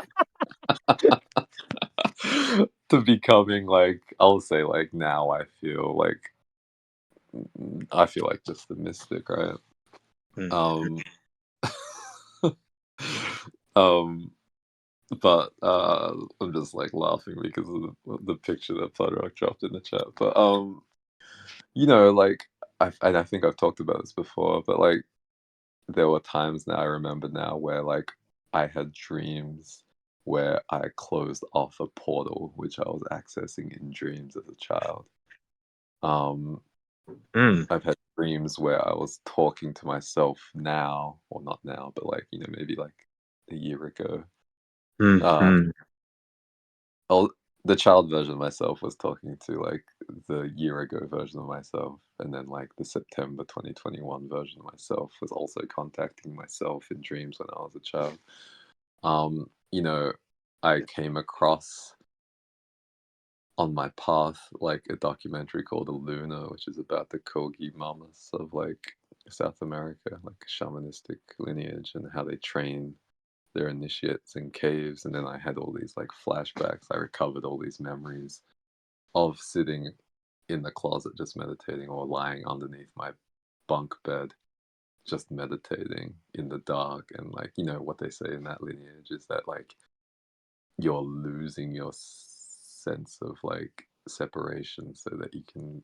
to becoming like, I'll say like now I feel like just the mystic, right? Mm. Um, um, but I'm just like laughing because of the picture that Rock dropped in the chat. But like and I think I've talked about this before, but like there were times now I remember now where like I had dreams where I closed off a portal which I was accessing in dreams as a child. Um, Mm, I've had dreams where I was talking to myself now, or not now, but like, maybe like a year ago. mm, Uh, mm, I'll, the child version of myself was talking to like the year ago version of myself. And then like the September 2021 version of myself was also contacting myself in dreams when I was a child. Um, you know, I came across on my path like a documentary called Luna, which is about the Kogi mamas of like South America, like shamanistic lineage, and how they train their initiates in caves. And then I had all these like flashbacks. I recovered all these memories of sitting in the closet just meditating, or lying underneath my bunk bed just meditating in the dark. And like, what they say in that lineage is that like you're losing your sense of like separation so that you can,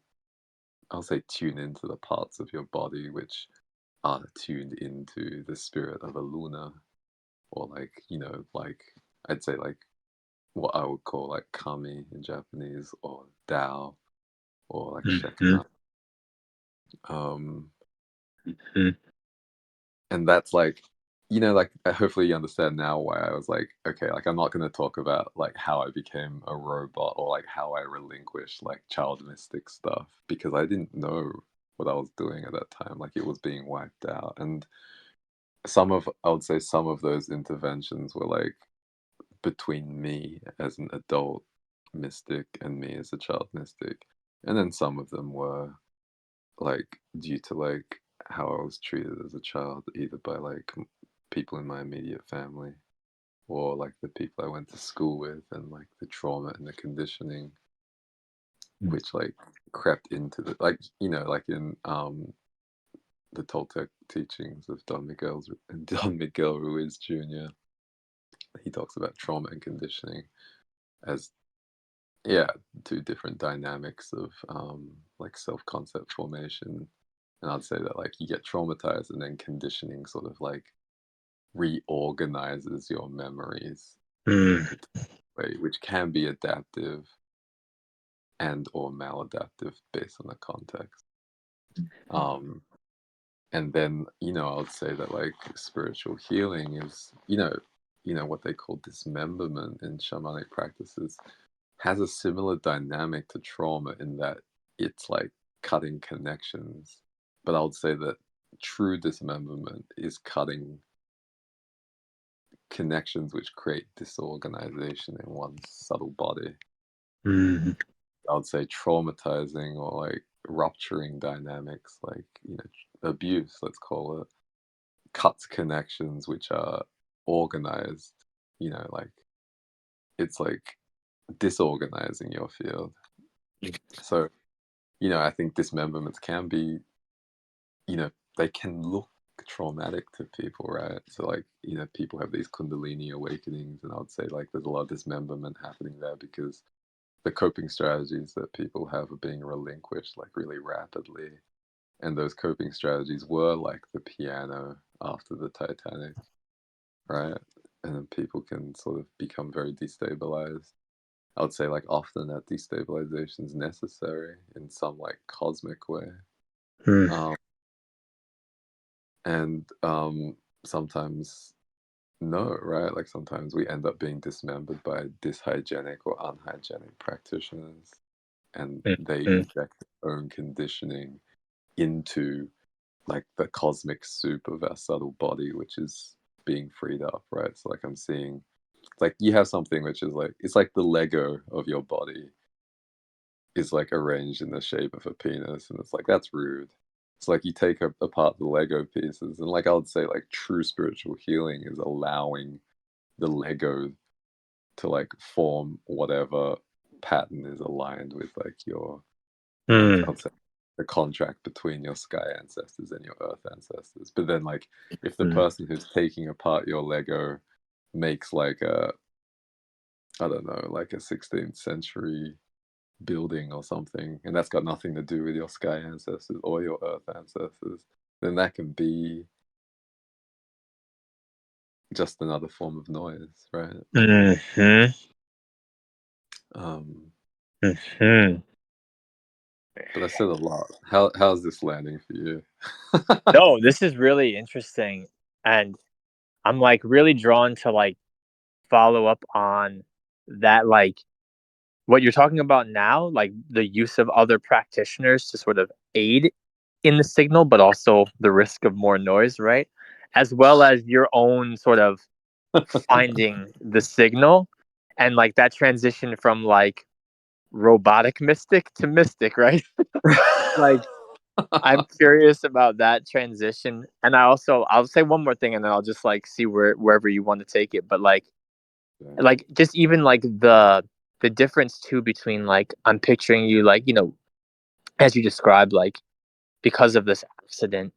I'll say, tune into the parts of your body which are tuned into the spirit of a Luna, or like, like I'd say like what I would call like kami in Japanese, or Tao, or like mm, mm, Shekinah. Um, mm, and that's like, like hopefully you understand now why I was like, okay, like I'm not going to talk about like how I became a robot, or like how I relinquished like child mystic stuff, because I didn't know what I was doing at that time. Like it was being wiped out. And I would say some of those interventions were like between me as an adult mystic and me as a child mystic. And then some of them were like due to like how I was treated as a child, either by like people in my immediate family or like the people I went to school with, and like the trauma and the conditioning which like crept into the like like in the Toltec teachings of Don Miguel Ruiz Jr. He talks about trauma and conditioning as yeah, two different dynamics of like self-concept formation. And I'd say that like you get traumatized and then conditioning sort of like reorganizes your memories in a Mm. particular way, which can be adaptive and or maladaptive based on the context. Um, and then I would say that like spiritual healing is what they call dismemberment in shamanic practices has a similar dynamic to trauma in that it's like cutting connections. But I would say that true dismemberment is cutting connections which create disorganization in one's subtle body. Mm. I would say traumatizing or like rupturing dynamics, like abuse, let's call it, cuts connections which are organized. Like it's like disorganizing your field. So I think dismemberments can be, you know, they can look traumatic to people, right? So, like, people have these Kundalini awakenings, and I would say, like, there's a lot of dismemberment happening there because the coping strategies that people have are being relinquished, like, really rapidly. And those coping strategies were like the piano after the Titanic, right? And then people can sort of become very destabilized. I would say, like, often that destabilization is necessary in some, like, cosmic way. Mm. Um, and sometimes no, right? Like sometimes we end up being dismembered by dyshygienic or unhygienic practitioners, and they Mm. inject their own conditioning into like the cosmic soup of our subtle body, which is being freed up, right? So like I'm seeing, it's like you have something which is like it's like the Lego of your body is like arranged in the shape of a penis, and it's like that's rude. It's like you take apart the Lego pieces, and like I would say, like true spiritual healing is allowing the Lego to like form whatever pattern is aligned with like your like Mm. I'd say the contract between your sky ancestors and your earth ancestors. But then like if the Mm. person who's taking apart your Lego makes like a I don't know, like a 16th century building or something, and that's got nothing to do with your sky ancestors or your earth ancestors, then that can be just another form of noise, right? Mhm. Um, Mhm. but I said a lot. How's this landing for you? No, this is really interesting, and I'm like really drawn to like follow up on that, like what you're talking about now, like the use of other practitioners to sort of aid in the signal, but also the risk of more noise, right? As well as your own sort of finding the signal and like that transition from like robotic mystic to mystic, right? Like I'm curious about that transition. And I'll say one more thing and then I'll just like see wherever you want to take it. But Yeah. like just even like the difference too between like I'm picturing you like, as you described, like because of this accident,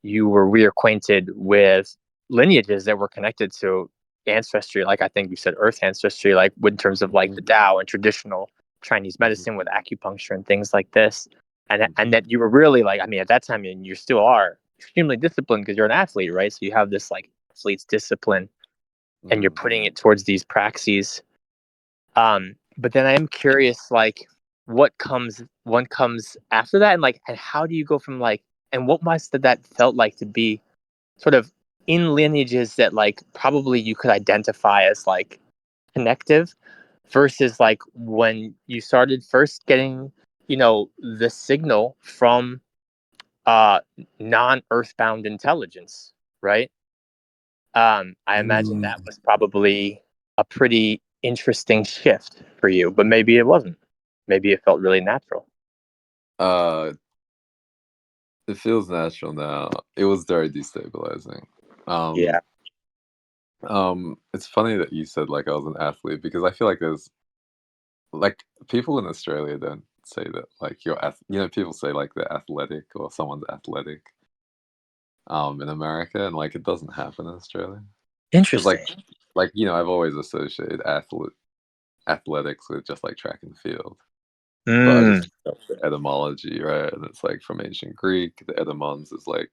you were reacquainted with lineages that were connected to ancestry, like I think you said earth ancestry, like in terms of like the Mhm, Tao and traditional Chinese mhm, medicine with acupuncture and things like this. And mhm, that you were really like, I mean, at that time, and you still are extremely disciplined because you're an athlete, right? So you have this like athlete's discipline and you're mm. putting it towards these praxis. But then I am curious, like, what comes after that, and like, and how do you go from like, and what must that felt like to be sort of in lineages that like probably you could identify as like connective versus like when you started first getting, the signal from uh non-earthbound intelligence, right? I imagine Mm. that was probably a pretty interesting shift for you, but maybe it wasn't. Maybe it felt really natural. Uh, It feels natural now. It was very destabilizing. Um, Yeah. it's funny that you said like I was an athlete because I feel like there's like people in Australia don't say that like people say like they're athletic or someone's athletic in America, and like it doesn't happen in Australia because Interesting. I've always associated athletics with just like track and field. But I Mm. just looked up the etymology, right? And it's like from ancient Greek, the etymons is like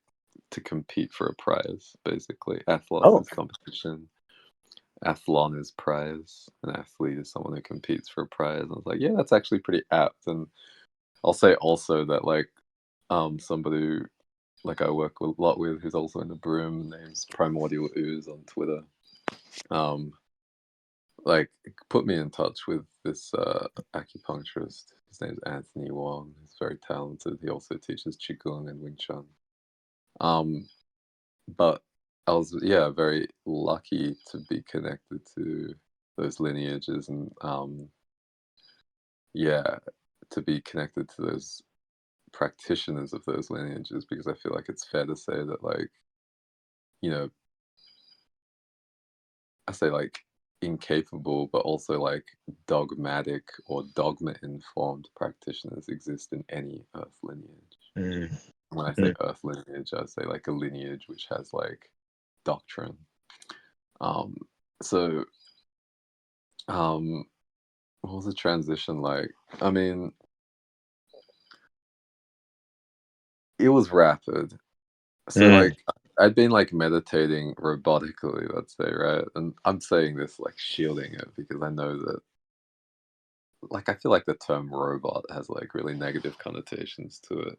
to compete for a prize, basically. Athlos Oh. is competition. Athlon is prize. An athlete is someone who competes for a prize. And I was like, yeah, that's actually pretty apt. And I'll say also that like somebody who, like I work with, a lot with, who's also in the broom, name's Primordial Ooze on Twitter. Um, like put me in touch with this acupuncturist. His name's Anthony Wong. He's very talented. He also teaches qigong and wing chun. Um, but I was very lucky to be connected to those lineages and yeah to be connected to those practitioners of those lineages because I feel like it's fair to say that like you know I say like incapable, but also like dogmatic or dogma informed practitioners exist in any Earth lineage. Mm. When I say Mm. Earth lineage, I say like a lineage which has like doctrine. Um, so, um, what was the transition like? I mean, it was rapid. So, Mm. like, I'd been like meditating robotically, let's say, right? And I'm saying this like shielding it because I know that like I feel like the term robot has like really negative connotations to it.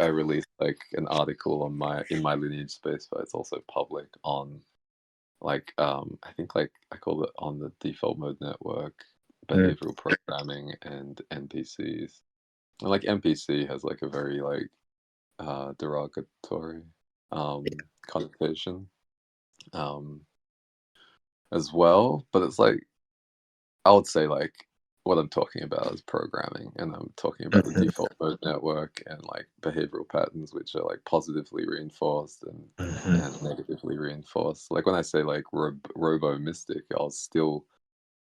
I released like an article on my in my lineage space, but it's also public on like I think like I call it on the default mode network, Mm. behavioral programming and NPCs. And like NPC has like a very like derogatory connotation um as well, but it's like I would say like what I'm talking about is programming, and I'm talking about the Mhm. default mode network and like behavioral patterns, which are like positively reinforced Mhm. and negatively reinforced. Like when I say like robo mystic, I was still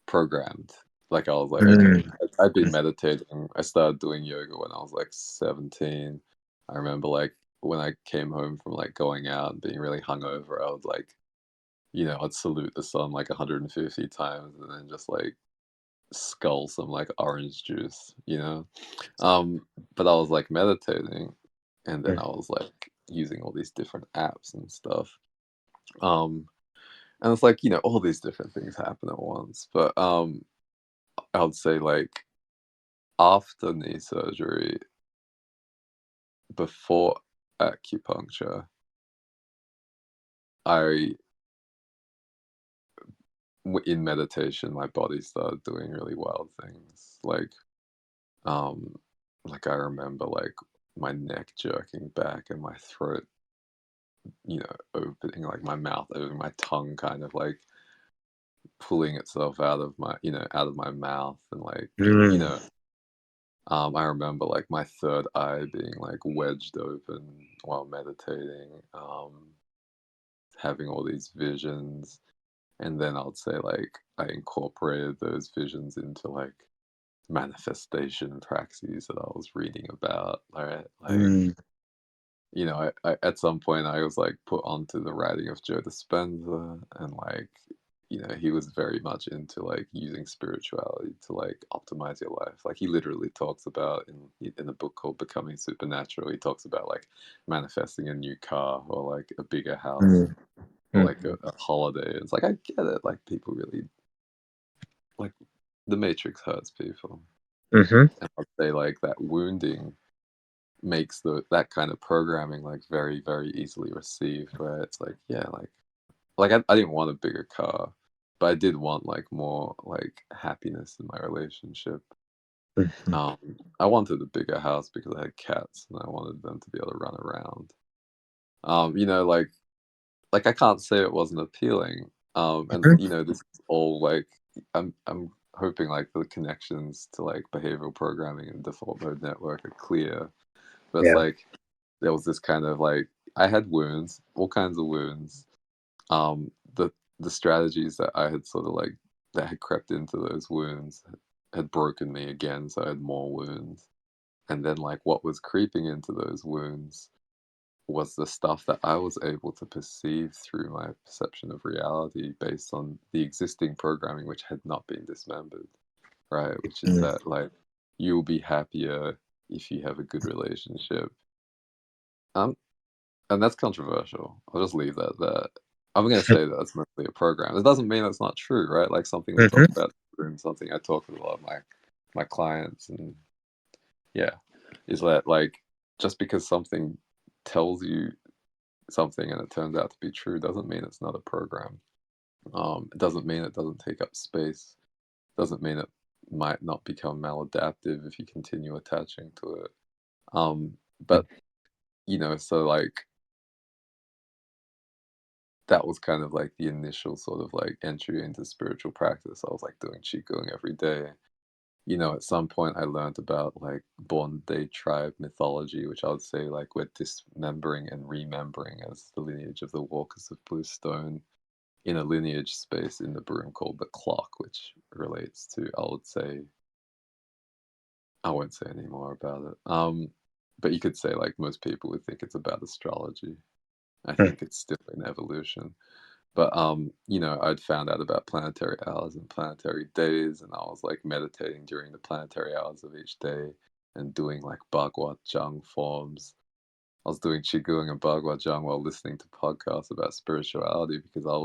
programmed. Like I was like, okay, Mm. I'd been meditating. I started doing yoga when I was like 17. I remember like when I came home from like going out and being really hungover, I would like, I'd salute the sun like 150 times and then just like skull some like orange juice, but I was like meditating and then Mm. I was like using all these different apps and stuff. Um, and it's like, all these different things happen at once. But I would say like after knee surgery, before acupuncture, I in meditation, my body started doing really wild things. Um, like I remember like my neck jerking back and my throat opening like my mouth opening, my tongue kind of like pulling itself out of my mouth and like, you Mm. know, I remember like my third eye being like wedged open while meditating, having all these visions. And then I'd say like I incorporated those visions into like manifestation praxis that I was reading about. Right. Like, Mm. I at some point I was like put onto the writing of Joe Dispenza, and like, he was very much into like using spirituality to like optimize your life. Like he literally talks about in a book called Becoming Supernatural, he talks about like manifesting a new car or like a bigger house Mm. or like Mhm. a holiday. It's like I get it. Like people really like the Matrix hurts people, Mhm. and I'd say like that wounding makes that kind of programming like very very easily received, where it's like yeah like I didn't want a bigger car, but I did want like more like happiness in my relationship. Mhm. I wanted a bigger house because I had cats and I wanted them to be able to run around. Like I can't say it wasn't appealing. And Mhm. this is all like I'm hoping like the connections to like behavioral programming and default mode network are clear. But it's Yeah. like there was this kind of like I had wounds, all kinds of wounds. Um, the the strategies that I had sort of like that had crept into those wounds had broken me again, so I had more wounds. And then like what was creeping into those wounds was the stuff that I was able to perceive through my perception of reality based on the existing programming which had not been dismembered, right? Which is Mm. that like you'll be happier if you have a good relationship. Um, and that's controversial. I'll just leave that there. I'm going to say that that's mostly a program. It doesn't mean that's not true, right? Like something we talk Mhm. about in the room, something I talk with a lot of my clients, and yeah, is that like just because something tells you something and it turns out to be true doesn't mean it's not a program. It doesn't mean it doesn't take up space. Doesn't mean it might not become maladaptive if you continue attaching to it. But so like that was kind of like the initial sort of like entry into spiritual practice. I was like doing qigong every day. At some point I learned about like Bonde tribe mythology, which I would say like we're dismembering and remembering as the lineage of the Walkers of Blue Stone in a lineage space in the broom called the clock, which relates to, I won't say any more about it. But you could say like most people would think it's about astrology. I Mm. think it's still in evolution. But I'd found out about planetary hours and planetary days, and I was like meditating during the planetary hours of each day and doing like Bagua Zhang forms. I was doing Qigong and Bagua Zhang while listening to podcasts about spirituality because I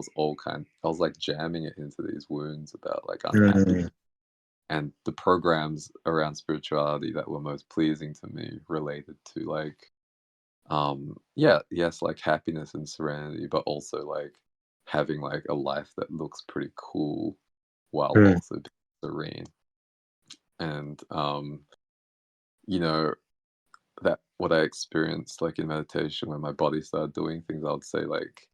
was like jamming it into these wounds about like Mm. unhappiness. And the programs around spirituality that were most pleasing to me related to like yeah, yes, like happiness and serenity, but also like having like a life that looks pretty cool while Mm. also being serene. And you know, that what I experienced like in meditation when my body started doing things, I would say like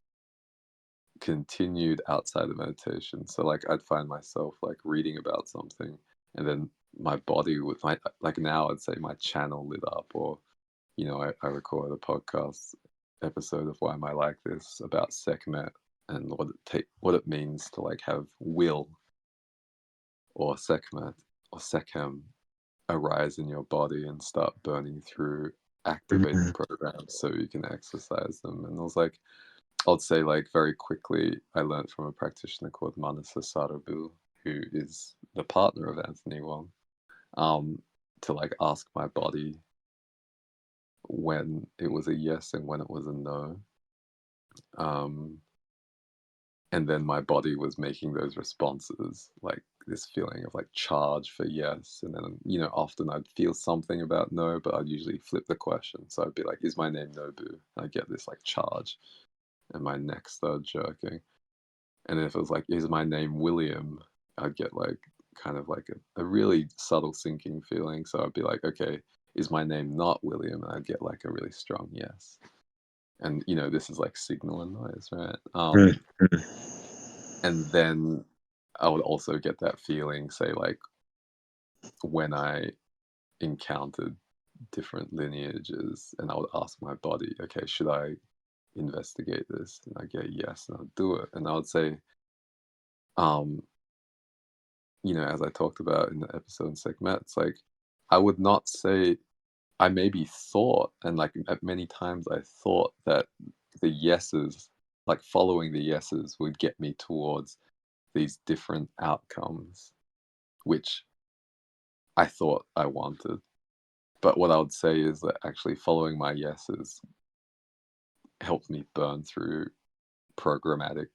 continued outside of meditation. So like I'd find myself like reading about something and then my body would like now I'd say my channel lit up, or I recorded a podcast episode of Why Am I Like This about Sekhmet and what it means to like have will or Sekhmet or Sekhem arise in your body and start burning through activating Mm. programs so you can exercise them. And I was like, I'd say like very quickly I learned from a practitioner called Manasa Sarabu, who is the partner of Anthony Wong, um, to like ask my body when it was a yes and when it was a no. Um, and then my body was making those responses, like this feeling of like charge for yes. And then, often I'd feel something about no, but I'd usually flip the question. So I'd be like, is my name Nobu? And I'd get this like charge and my neck started jerking. And if it was like, is my name William? I'd get like kind of like a really subtle sinking feeling. So I'd be like, okay, is my name not William? And I'd get like a really strong yes. And this is like signal and noise, right? Mm. And then I would also get that feeling, say like when I encountered different lineages, and I would ask my body, okay, should I investigate this? And I get yes, and I'd do it. And I would say, um, as I talked about in the episode in Sekhmet, it's like I would not say I maybe thought, and like at many times I thought that the yeses, like following the yeses, would get me towards these different outcomes, which I thought I wanted. But what I would say is that actually following my yeses helped me burn through programmatic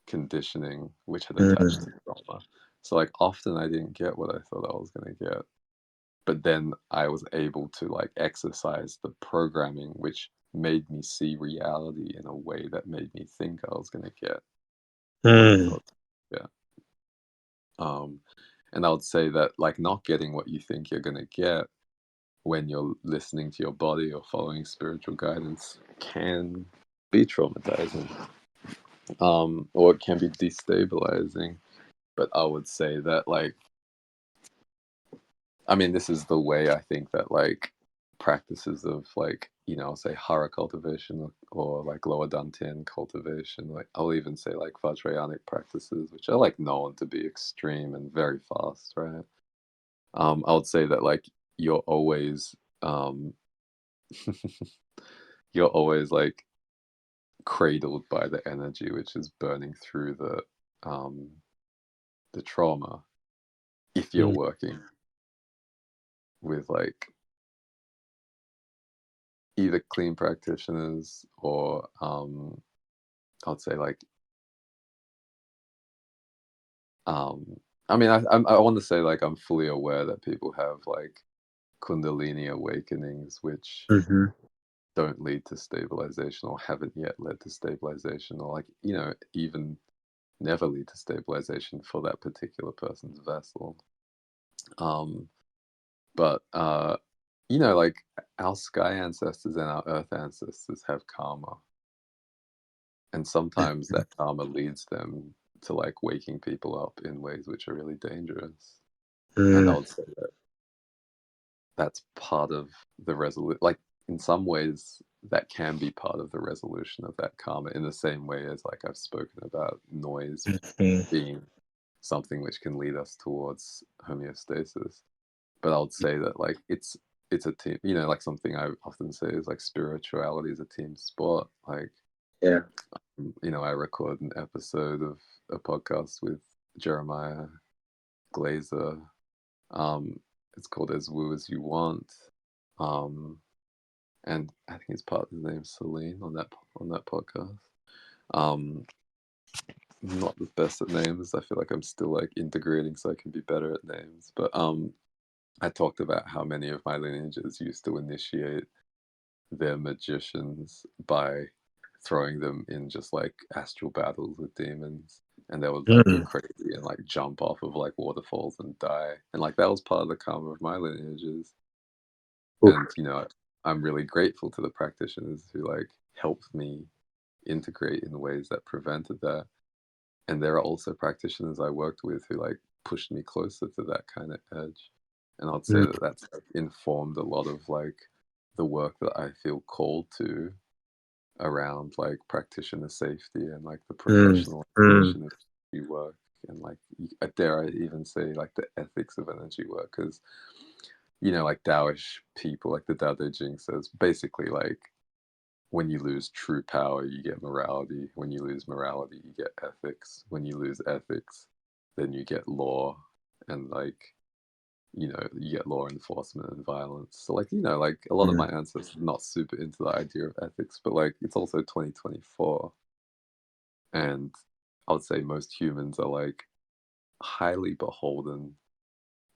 conditioning, which had attached to Mm. trauma. So, like, often I didn't get what I thought I was going to get. But then I was able to, like, exercise the programming, which made me see reality in a way that made me think I was going to get what I Mm. thought. Yeah. Um, and I would say that, like, not getting what you think you're going to get when you're listening to your body or following spiritual guidance can be traumatizing, or it can be destabilizing. But I would say that, like, I mean, this is the way I think that, like, practices of like, I'll say hara cultivation or like lower dantian cultivation. Like I'll even say like vajrayanic practices, which are like known to be extreme and very fast, right? I would say that like you're always um you're always like cradled by the energy which is burning through um the trauma if you're Mm. working with like either clean practitioners or I'd say like um I mean I want to say like I'm fully aware that people have like kundalini awakenings which Mhm. don't lead to stabilization or haven't yet led to stabilization or like even never lead to stabilization for that particular person's vessel. um but like our sky ancestors and our earth ancestors have karma, and sometimes that karma leads them to like waking people up in ways which are really dangerous. And I Mm. would say that that's part of the resolution. Like in some ways, that can be part of the resolution of that karma. In the same way as like I've spoken about noise Mhm. being something which can lead us towards homeostasis. But I would say that like it's a team. Like something I often say is like spirituality is a team sport. Like Yeah. I record an episode of a podcast with Jeremiah Glazer. Um, it's called As Woo As You Want. Um, and I think his partner's name's Celine on that podcast. Um, I'm not the best at names. I feel like I'm still like integrating so I can be better at names. But I talked about how many of my lineages used to initiate their magicians by throwing them in just like astral battles with demons, and they would like go Mm. crazy and like jump off of like waterfalls and die, and like that was part of the karma of my lineages. And Oof. I'm really grateful to the practitioners who like helped me integrate in ways that prevented that. And there are also practitioners I worked with who like pushed me closer to that kind of edge. And I'd say Mm. that that's like, informed a lot of like the work that I feel called to around like practitioner safety and like the Mm. Mm. professionalization of energy work, and like I dare I even say like the ethics of energy work, because like Taoish people, like the Tao Te Ching says basically like when you lose true power you get morality, when you lose morality you get ethics, when you lose ethics then you get law, and like you get law enforcement and violence. So like like a lot of Mm. my ancestors are not super into the idea of ethics, but like it's also 2024, and I would say most humans are like highly beholden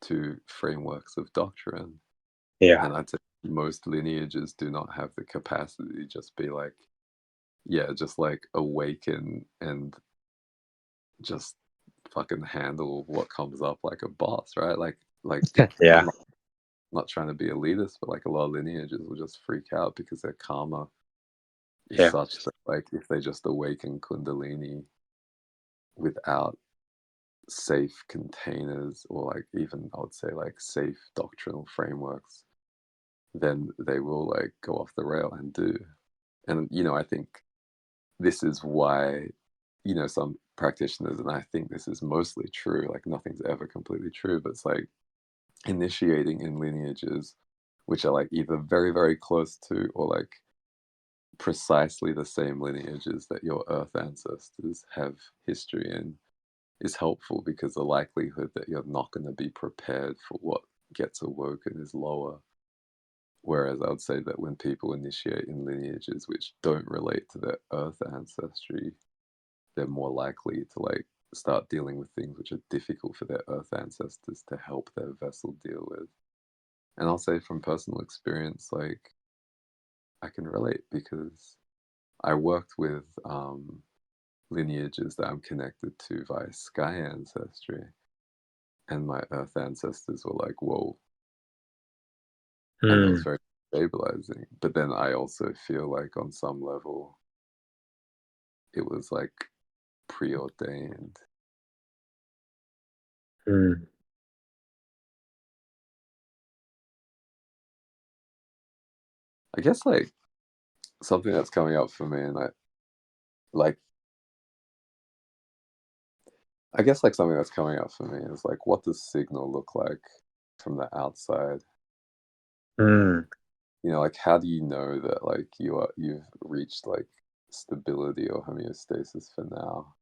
to frameworks of doctrine. Yeah. And I'd say most lineages do not have the capacity to just be like, yeah, just like awaken and just fucking handle what comes up like a boss, right? Like I'm Yeah. not trying to be elitist, but like a lot of lineages will just freak out because their karma is Yeah. such that like if they just awaken Kundalini without safe containers or like even I would say like safe doctrinal frameworks, then they will like go off the rail and do. And I think this is why some practitioners, and I think this is mostly true, like nothing's ever completely true, but it's like initiating in lineages which are like either very very close to or like precisely the same lineages that your earth ancestors have history in is helpful, because the likelihood that you're not going to be prepared for what gets awoken is lower. Whereas I would say that when people initiate in lineages which don't relate to their earth ancestry, they're more likely to like start dealing with things which are difficult for their earth ancestors to help their vessel deal with. And I'll say from personal experience, like I can relate because I worked with lineages that I'm connected to via sky ancestry, and my earth ancestors were like, whoa. And it was Mm. very stabilizing. But then I also feel like on some level, it was like preordained. Mm. I guess like something that's coming up for me, and like I guess like something that's coming up for me is like, what does signal look like from the outside? Mm, Like how do you know that like you've reached like stability or homeostasis for now?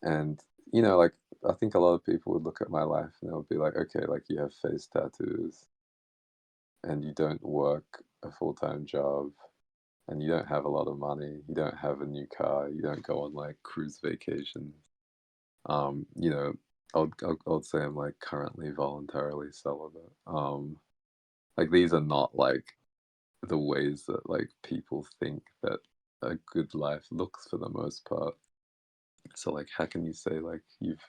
And like I think a lot of people would look at my life and they'll be like, okay, like you have face tattoos and you don't work a full-time job and you don't have a lot of money, you don't have a new car, you don't go on like cruise vacations. Um, you know, I'll say I'm like currently voluntarily celibate. Like these are not like the ways that like people think that a good life looks for the most part. So like how can you say like you've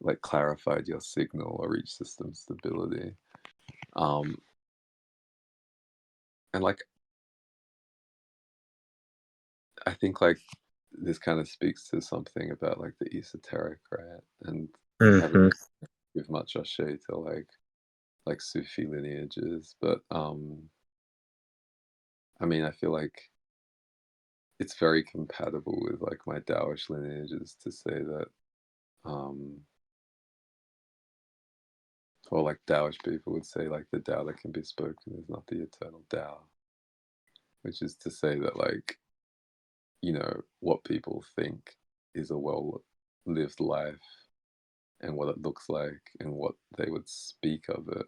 like clarified your signal or reached system stability? Um and like I think like this kind of speaks to something about like the esoteric, right? And I haven't hmm really give much ashay to like Sufi lineages, but I mean I feel like it's very compatible with like my Taoish lineages to say that um or like Taoish people would say like the Tao that can be spoken is not the eternal Tao, which is to say that like what people think is a well lived life and what it looks like and what they would speak of it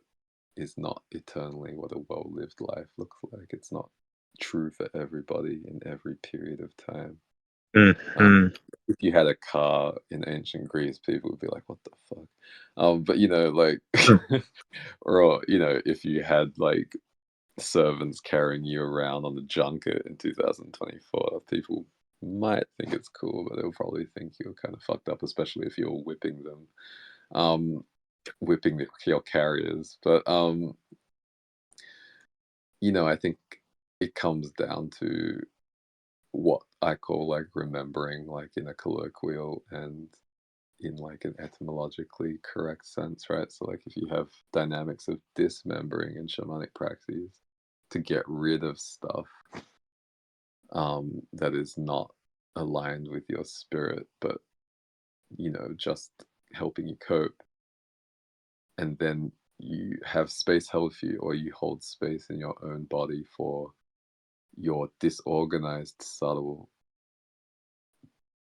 is not eternally what a well lived life looks like. It's not true for everybody in every period of time. hmm If you had a car in ancient Greece, people would be like, "What the fuck?" But like, or if you had like servants carrying you around on the junket in 2024, people might think it's cool, but they'll probably think you're kind of fucked up, especially if you're whipping them, whipping your carriers. But I think it comes down to what I call like remembering, like in a colloquial and in like an etymologically correct sense, right? So like if you have dynamics of dismembering in shamanic praxis to get rid of stuff that is not aligned with your spirit, but just helping you cope, and then you have space held for you, or you hold space in your own body for your disorganized subtle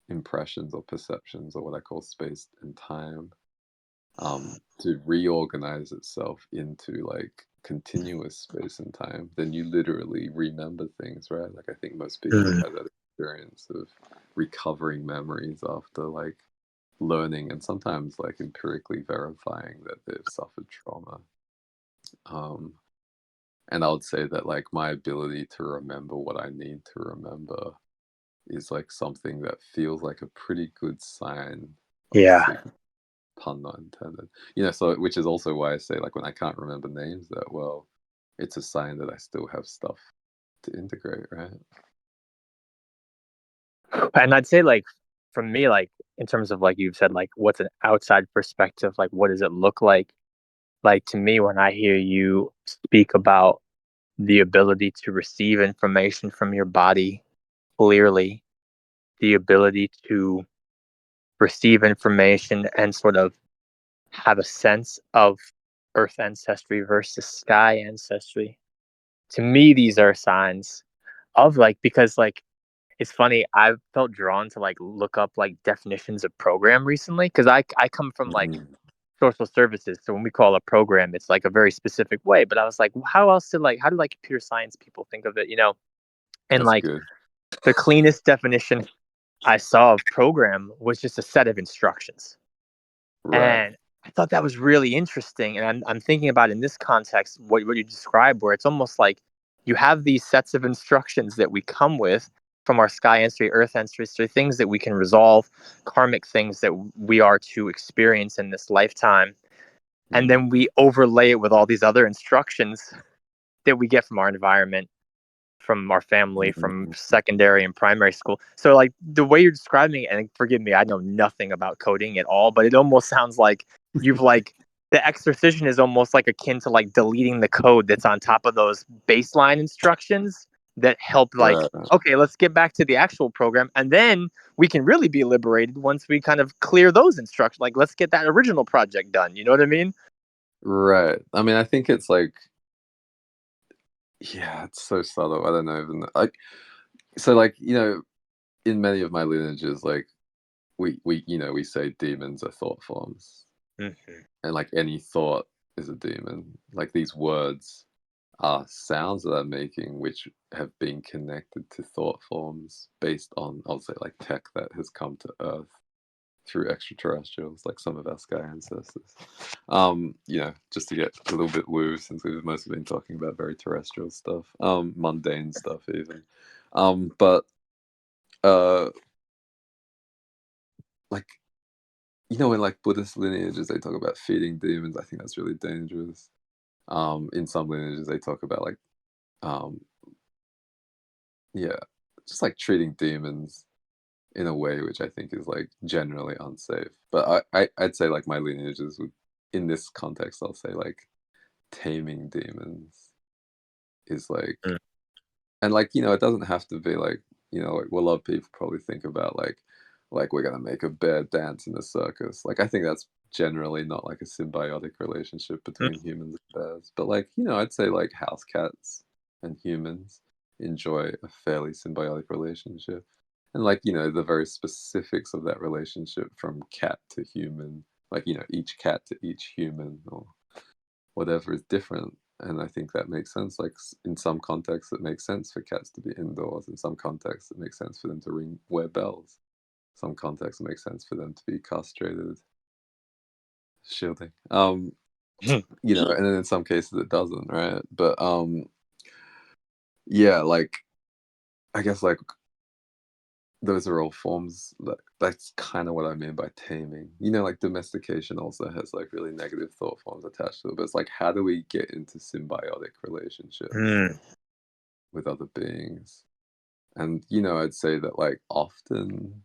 impressions or perceptions, or what I call space and time, to reorganize itself into like continuous space and time, then you literally remember things, right? Like I think most people have had that experience of recovering memories after like learning and sometimes like empirically verifying that they've suffered trauma. Um, and I would say that like my ability to remember what I need to remember is like something that feels like a pretty good sign of Yeah. signal, pun not intended. So which is also why I say like when I can't remember names that well, it's a sign that I still have stuff to integrate, right? And I'd say like from me, like in terms of like you've said, like what's an outside perspective, like what does it look like? Like to me, when I hear you speak about the ability to receive information from your body clearly, the ability to receive information and sort of have a sense of earth ancestry versus sky ancestry. To me, these are signs of like, because like, it's funny, I've felt drawn to like look up like definitions of program recently because I come from like Mm, social services. So when we call a program, it's like a very specific way. But I was like, how else did like how do like computer science people think of it, you know? And that's like good. the cleanest definition I saw of program was just a set of instructions. Right. And I thought that was really interesting. And I'm thinking about in this context what you described, where it's almost like you have these sets of instructions that we come with from our sky ancestry, earth ancestry, things that we can resolve, karmic things that we are to experience in this lifetime. And Mm, then we overlay it with all these other instructions that we get from our environment, from our family, from mm, secondary and primary school. So like the way you're describing it, and forgive me, I know nothing about coding at all, but it almost sounds like you've like the exorcism is almost like akin to like deleting the code that's on top of those baseline instructions that help like, Right. okay, let's get back to the actual program, and then we can really be liberated once we kind of clear those instructions. Like, let's get that original project done. You know what I mean? Right. I mean, I think it's like, yeah, it's so subtle. I don't know even like so like, in many of my lineages, like we say demons are thought forms. Mm-hmm. And like any thought is a demon. Like these words are sounds that I'm making which have been connected to thought forms based on, I'll say, like tech that has come to Earth through extraterrestrials, like some of our sky ancestors. Just to get a little bit woo, since we've mostly been talking about very terrestrial stuff, mundane stuff even. But uh like in like Buddhist lineages they talk about feeding demons. I think that's really dangerous. In some lineages they talk about like um yeah, just like treating demons in a way which I think is like generally unsafe. But I'd say like my lineages would, in this context, I'll say like taming demons is like, and like it doesn't have to be like like what a lot of people probably think about like we're gonna make a bear dance in a circus. Like I think that's generally not like a symbiotic relationship between humans and bears. But like I'd say like house cats and humans enjoy a fairly symbiotic relationship. And like the very specifics of that relationship from cat to human, like each cat to each human or whatever is different. And I think that makes sense. Like in some contexts, it makes sense for cats to be indoors. In some contexts, it makes sense for them to wear bells. Some contexts, it makes sense for them to be castrated, shielding. And then in some cases it doesn't, right? But yeah, like I guess like those are all forms that's kind of what I mean by taming. Like domestication also has like really negative thought forms attached to it. But it's like how do we get into symbiotic relationships Mm. with other beings? And I'd say that like often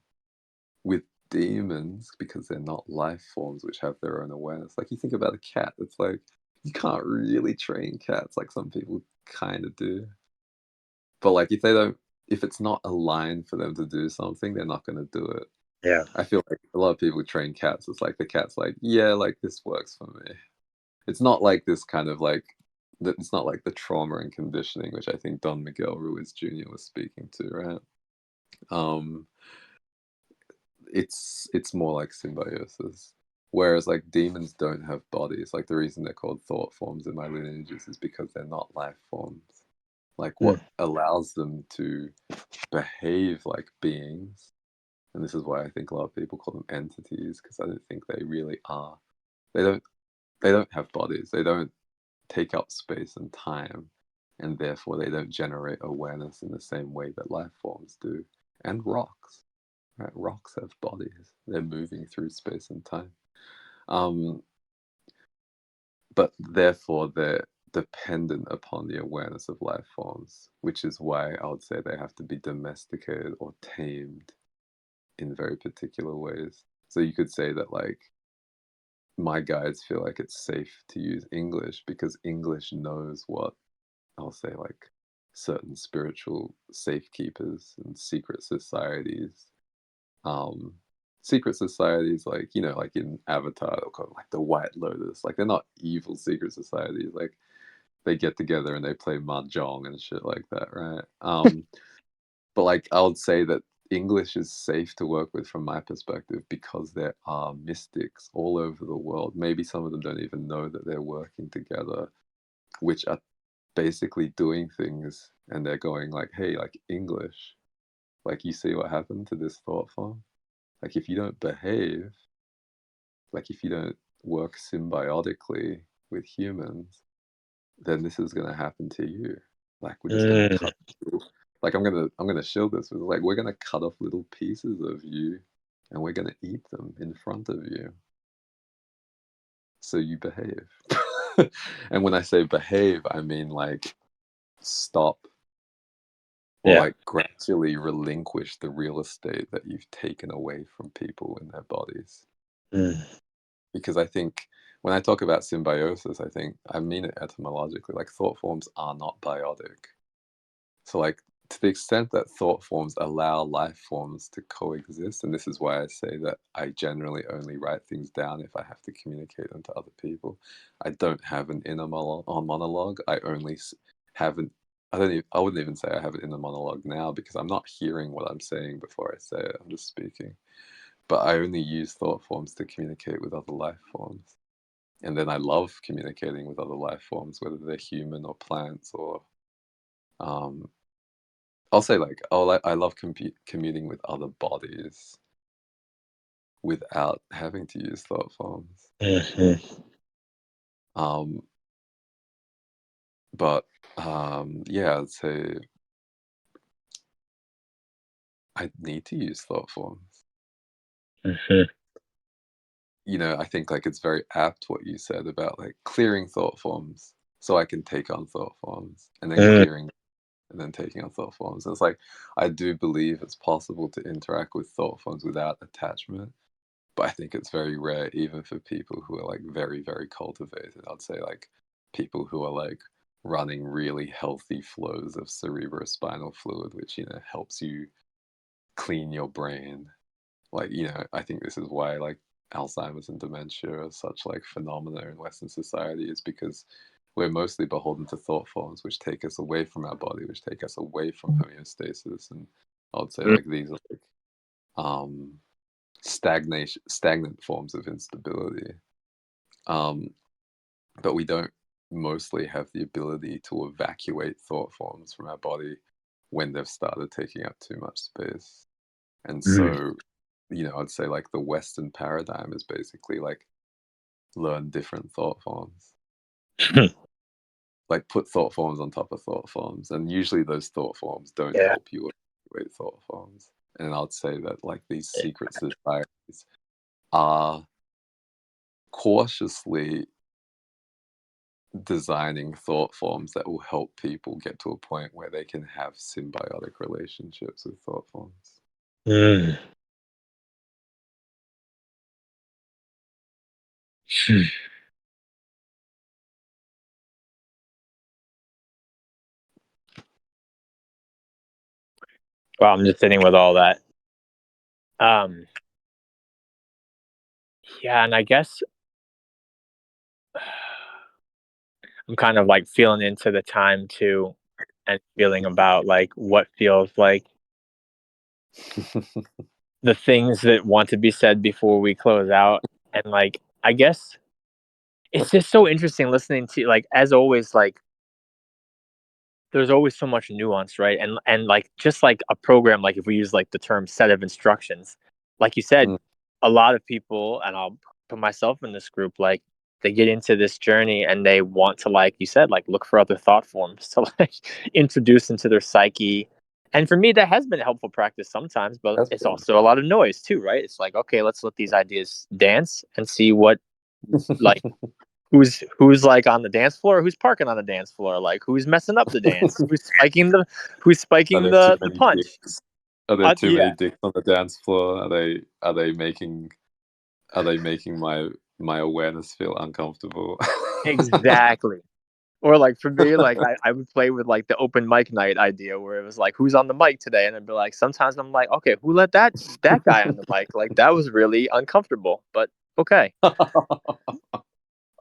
with demons, because they're not life forms which have their own awareness. Like you think about a cat, it's like you can't really train cats like some people kind of do. But like if it's not aligned for them to do something, they're not going to do it. Yeah. I feel like a lot of people train cats. It's like the cat's like, yeah, like this works for me. It's not like this kind of like that. It's not like the trauma and conditioning, which I think Don Miguel Ruiz Jr. was speaking to, right? Um, it's more like symbiosis. Whereas like demons don't have bodies. Like the reason they're called thought forms in my lineages is because they're not life forms. Like what Mm. allows them to behave like beings, and this is why I think a lot of people call them entities, because I don't think they really are. They don't they don't have bodies. They don't take up space and time, and therefore they don't generate awareness in the same way that life forms do. And rocks, right? Rocks have bodies. They're moving through space and time. Um, but therefore they're dependent upon the awareness of life forms, which is why I would say they have to be domesticated or tamed in very particular ways. So you could say that like my guides feel like it's safe to use English because English knows what, I'll say, like certain spiritual safekeepers and um secret societies, like like in Avatar they'll call it like the White Lotus. Like they're not evil secret societies. Like they get together and they play mahjong and shit like that, right? But like I would say that English is safe to work with from my perspective because there are mystics all over the world. Maybe some of them don't even know that they're working together, which are basically doing things, and they're going like, hey, like English, like you see what happened to this thought form? Like if you don't behave, like if you don't work symbiotically with humans, then this is gonna happen to you. Like we're just gonna Mm. cut like I'm gonna show this with like we're gonna cut off little pieces of you and we're gonna eat them in front of you. So you behave. And when I say behave, I mean like stop or Yeah. like gradually relinquish the real estate that you've taken away from people in their bodies. Mm. Because I think when I talk about symbiosis, I think I mean it etymologically. Like thought forms are not biotic. So, like, to the extent that thought forms allow life forms to coexist, and this is why I say that I generally only write things down if I have to communicate them to other people. I don't have an inner monologue. I only have an. I don't. Even, I wouldn't even say I have an inner monologue now because I'm not hearing what I'm saying before I say it. I'm just speaking. But I only use thought forms to communicate with other life forms. And then I love communicating with other life forms, whether they're human or plants or um, I'll say like, oh, I love commuting with other bodies without having to use thought forms. Mhm. Um, but yeah, I'd say I need to use thought forms. Mhm. I think like it's very apt what you said about like clearing thought forms so I can take on thought forms and then Mm. clearing and then taking on thought forms. And it's like I do believe it's possible to interact with thought forms without attachment. But I think it's very rare, even for people who are like very, very cultivated. I'd say like people who are like running really healthy flows of cerebrospinal fluid, which helps you clean your brain. Like I think this is why like Alzheimer's and dementia are such like phenomena in Western society is because we're mostly beholden to thought forms, which take us away from our body, which take us away from homeostasis, and I would say Mm. like these are like um stagnant forms of instability. Um, but we don't mostly have the ability to evacuate thought forms from our body when they've started taking up too much space. And Mm. so, I'd say like the Western paradigm is basically like learn different thought forms, like put thought forms on top of thought forms. And usually those thought forms don't Yeah. help you evacuate thought forms. And I'd say that like these secret societies are cautiously designing thought forms that will help people get to a point where they can have symbiotic relationships with thought forms. Mm. Hmm. Well, I'm just sitting with all that. Um, yeah, and I guess I'm kind of like feeling into the time too and feeling about like what feels like the things that want to be said before we close out. And like, I guess it's just so interesting listening to like, as always, like, there's always so much nuance, right? And like just like a program, like if we use like the term set of instructions, like you said, Mm, a lot of people, and I'll put myself in this group, like they get into this journey and they want to, like you said, like look for other thought forms to like introduce into their psyche. And for me, that has been a helpful practice sometimes, but that's it's good. also a lot of noise too, right? It's like, okay, let's let these ideas dance and see what like who's like on the dance floor, who's parking on the dance floor, like who's messing up the dance, who's Are spiking there too the many punch. dicks? Are there too many Yeah, dicks on the dance floor? Are they making my awareness feel uncomfortable? exactly. Or like for me, like I would play with like the open mic night idea where it was like who's on the mic today, and I'd be like, sometimes I'm like, okay, who let that guy on the mic? Like that was really uncomfortable, but okay.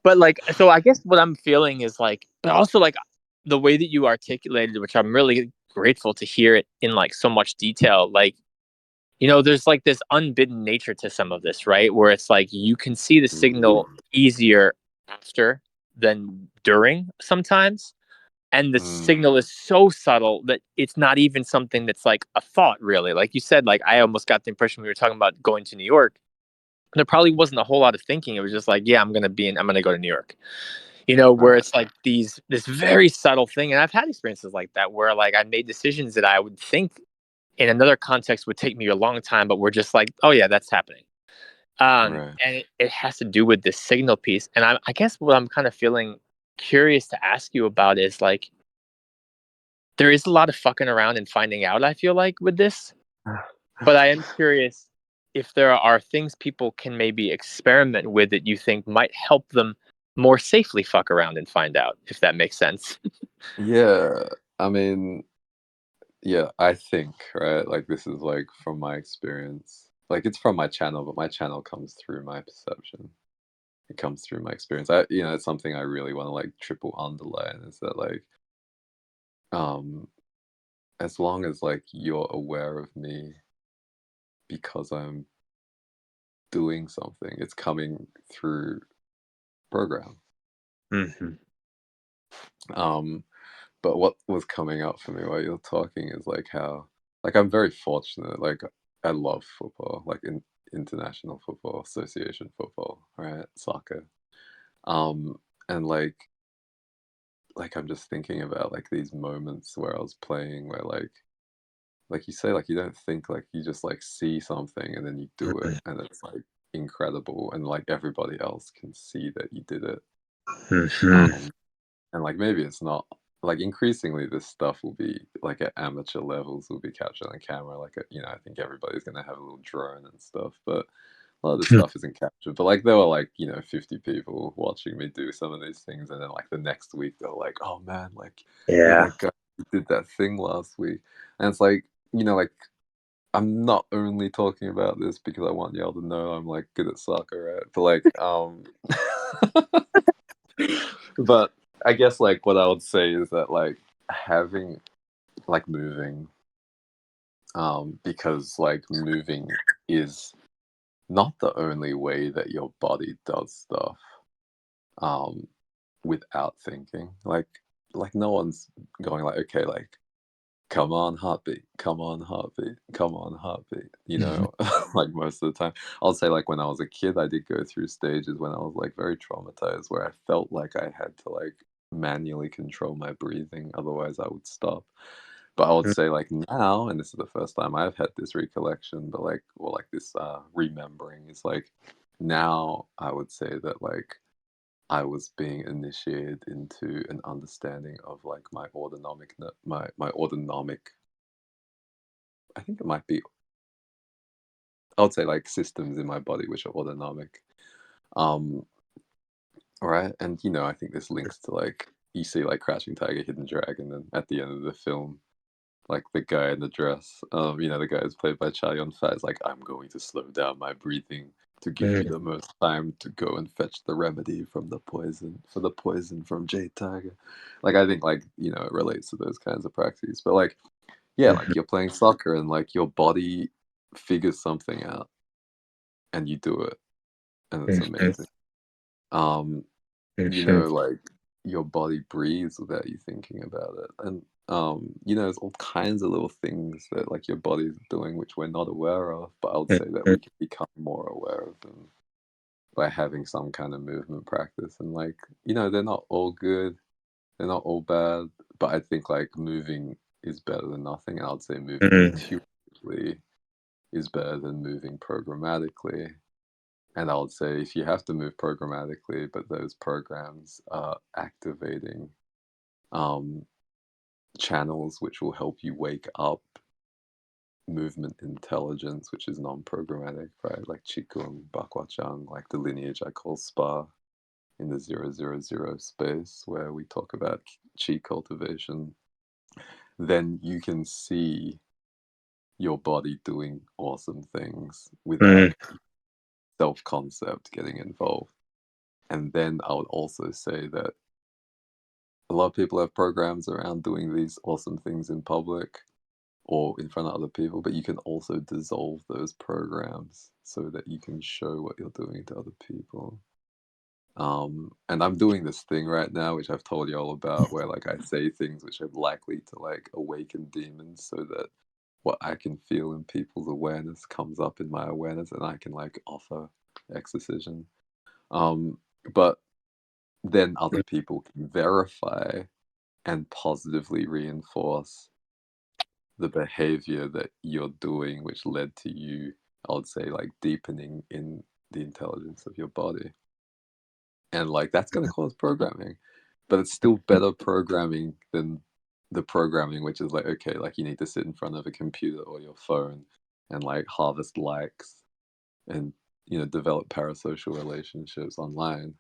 But like, so I guess what I'm feeling is like, but also like the way that you articulated, which I'm really grateful to hear it in like so much detail. Like, there's like this unbidden nature to some of this, right? Where it's like you can see the signal Mm, easier after than during sometimes. And the mm, signal is so subtle that it's not even something that's like a thought, really. Like you said, like I almost got the impression we were talking about going to New York. There probably wasn't a whole lot of thinking. It was just like, yeah, I'm going to go to New York. Where right, it's like this very subtle thing. And I've had experiences like that where like I made decisions that I would think in another context would take me a long time, but we're just like, oh yeah, that's happening. right. And it has to do with this signal piece. And I guess what I'm kind of feeling curious to ask you about is like, there is a lot of fucking around and finding out, I feel like, with this. But I am curious if there are things people can maybe experiment with that you think might help them more safely fuck around and find out, if that makes sense. Yeah, I mean, yeah, I think, right? Like this is like from my experience. Like it's from my channel, but my channel comes through my perception. It comes through my experience. It's something I really want to like triple underline is that like um as long as like you're aware of me because I'm doing something, it's coming through program. Hmm. Um but what was coming up for me while you're talking is like how like I'm very fortunate. Like I love football, like in international football, association football, right? Soccer. Um and like I'm just thinking about like these moments where I was playing where like you say, like you don't think like you just like see something and then you do it and it's like incredible and like everybody else can see that you did it. Hmm. Um and like maybe it's not like increasingly this stuff will be like at amateur levels will be captured on camera. Like I think everybody's gonna have a little drone and stuff, but a lot of this stuff isn't captured. But like there were like 50 people watching me do some of these things, and then like the next week they're like, "Oh man, like you're Yeah. that guy who did that thing last week," and it's like like I'm not only talking about this because I want y'all to know I'm like good at soccer, right? But but I guess like what I would say is that like having like moving, because like moving is not the only way that your body does stuff, um, without thinking. Like no one's going like, okay, like come on heartbeat, come on heartbeat, come on heartbeat, Mhm. like most of the time. I'll say like when I was a kid, I did go through stages when I was like very traumatized where I felt like I had to like manually control my breathing, otherwise I would stop. But I would say like now, and this is the first time I've had this recollection, but like or like this remembering is like now I would say that like I was being initiated into an understanding of like my autonomic. I think it might be. I would say like systems in my body which are autonomic. Um, right, and I think this links to like you see like Crouching Tiger, Hidden Dragon, and at the end of the film, like the guy in the dress, the guy who's played by Chow Yun Fat is like, I'm going to slow down my breathing to give you Mhm. the most time to go and fetch the remedy from the poison from Jade Tiger. Like I think like it relates to those kinds of practices. But like yeah, like Mhm. you're playing soccer and like your body figures something out and you do it and it's Mhm. amazing. Um, Mhm. like your body breathes without you thinking about it. And there's all kinds of little things that like your body's doing which we're not aware of, but I would say that Mhm. we can become more aware of them by having some kind of movement practice. And like, they're not all good, they're not all bad, but I think like moving is better than nothing. And I would say moving Mhm. intuitively is better than moving programmatically. And I would say if you have to move programmatically, but those programs are activating um, channels which will help you wake up movement intelligence, which is non-programmatic, right? Like Qigong, Bakwachang, like the lineage I call Spa in the 000 space where we talk about Qi cultivation, then you can see your body doing awesome things without Mhm. self-concept getting involved. And then I would also say that a lot of people have programs around doing these awesome things in public or in front of other people, but you can also dissolve those programs so that you can show what you're doing to other people. And I'm doing this thing right now, which I've told you all about, where like I say things which are likely to like awaken demons so that what I can feel in people's awareness comes up in my awareness and I can like offer exorcism. Um, but then other people can verify and positively reinforce the behavior that you're doing, which led to you, I would say, like deepening in the intelligence of your body. And like that's going to cause programming, but it's still better programming than the programming, which is like, okay, like you need to sit in front of a computer or your phone and like harvest likes. and develop parasocial relationships online.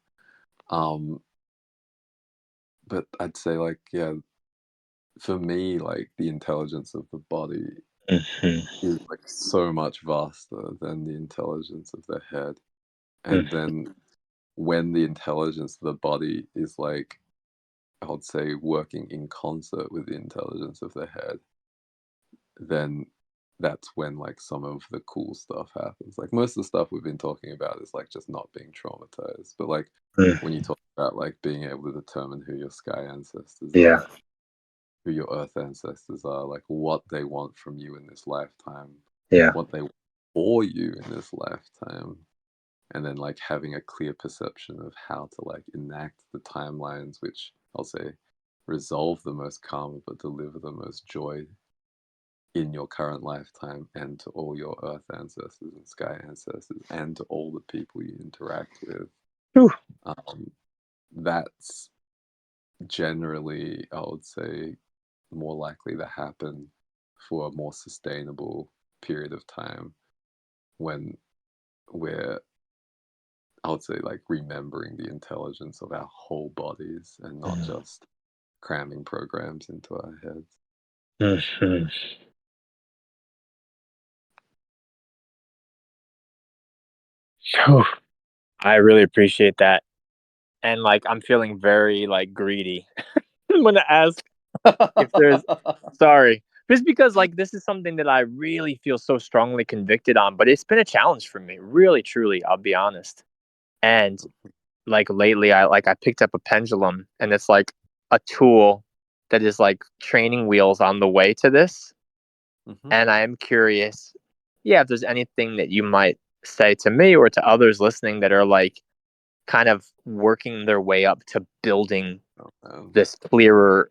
Um, but I'd say like yeah, for me like the intelligence of the body Mhm, is like so much vaster than the intelligence of the head. And mhm, then when the intelligence of the body is like I would say working in concert with the intelligence of the head, then that's when like some of the cool stuff happens. Like most of the stuff we've been talking about is like just not being traumatized. But like when you mhm. talk about like being able to determine who your sky ancestors Yeah, are, who your earth ancestors are, like what they want from you in this lifetime, yeah. what they want for you in this lifetime, and then like having a clear perception of how to like enact the timelines which I'll say resolve the most karma but deliver the most joy in your current lifetime and to all your earth ancestors and sky ancestors and to all the people you interact with. Whew. um, that's generally I would say more likely to happen for a more sustainable period of time when we're I would say like remembering the intelligence of our whole bodies and not Mm, just cramming programs into our heads. mhm. Phew. I really appreciate that, and, like, I'm feeling very, like, greedy. I'm gonna ask if there's sorry. Just because, like, this is something that I really feel so strongly convicted on, but it's been a challenge for me, really, truly, I'll be honest. And, like, lately, I picked up a pendulum, and it's, like, a tool that is, like, training wheels on the way to this, Hmm. and I am curious, yeah, if there's anything that you might say to me or to others listening that are, like, kind of working their way up to building Oh, man. this clearer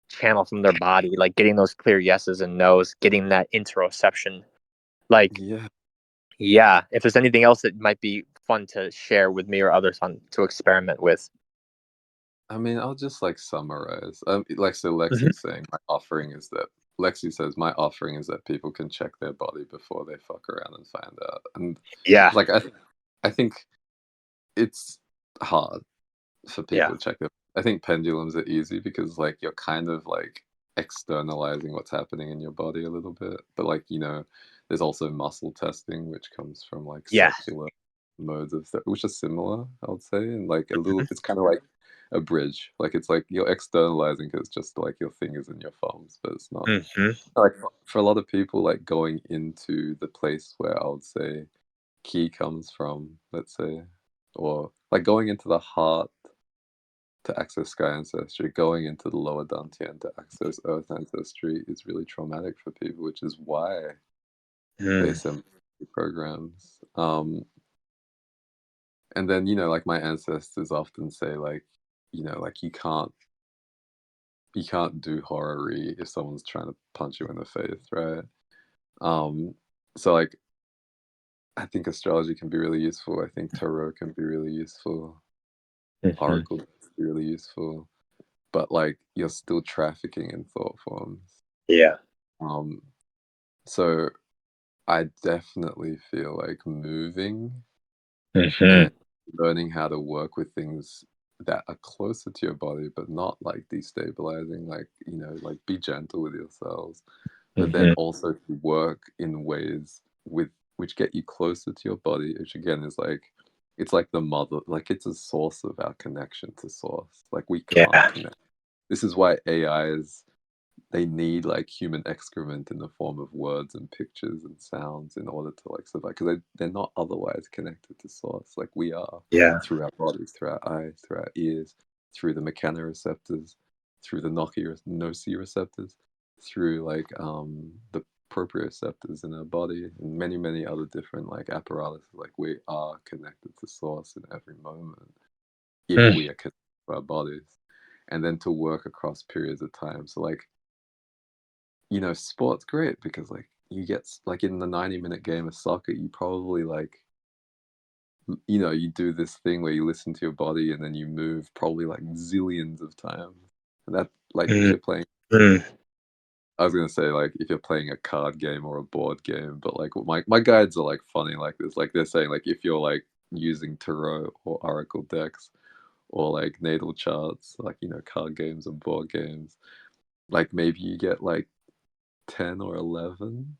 channel from their body, like getting those clear yeses and nos, getting that interoception. Like, Yeah. yeah, if there's anything else that might be fun to share with me or others on to experiment with. I mean, I'll just like summarize. Like, so Hmm. Lexi's saying my offering is that Lexi says my offering is that people can check their body before they fuck around and find out. And Yeah, like, I think it's hard for yeah, people to check it. I think pendulums are easy because like you're kind of like externalizing what's happening in your body a little bit. But like, there's also muscle testing, which comes from like yeah. circular modes of which are similar, I would say. And like a little, Hmm. it's kind of like a bridge. Like it's like you're externalizing because it's just like your fingers and your thumbs, but it's not Hmm. like for a lot of people, like going into the place where I would say key comes from, let's say, or like going into the heart to access sky ancestry, going into the lower dantian to access earth ancestry is really traumatic for people, which is why they Mm. send programs. And then like my ancestors often say, like like you can't do horror if someone's trying to punch you in the face, right? Um, so like I think astrology can be really useful. I think tarot can be really useful. Hmm. Oracle can be really useful, but like you're still trafficking in thought forms. Yeah. Um, so I definitely feel like moving Hmm. and learning how to work with things that are closer to your body, but not like destabilizing, like, like be gentle with yourselves, but then Hmm. also to work in ways with which get you closer to your body, which again is like, it's like the mother, like it's a source of our connection to source. Like we can't Yeah. connect. This is why AI is they need like human excrement in the form of words and pictures and sounds in order to like survive because they're not otherwise connected to source like we are Yeah. through our bodies, through our eyes, through our ears, through the mechanoreceptors, through the nociceptors, through like the proprioceptors in our body and many other different like apparatus. Like we are connected to source in every moment if Mm. we are connected to our bodies, and then to work across periods of time. So like sport's great because like you get like in the 90-minute game of soccer, you probably like you do this thing where you listen to your body and then you move probably like zillions of times. And that like if Mm. you're playing Mm. I was gonna say like if you're playing a card game or a board game, but like my guides are like funny like this. Like they're saying like if you're like using tarot or oracle decks or like natal charts, like card games and board games, like maybe you get like 10 or 11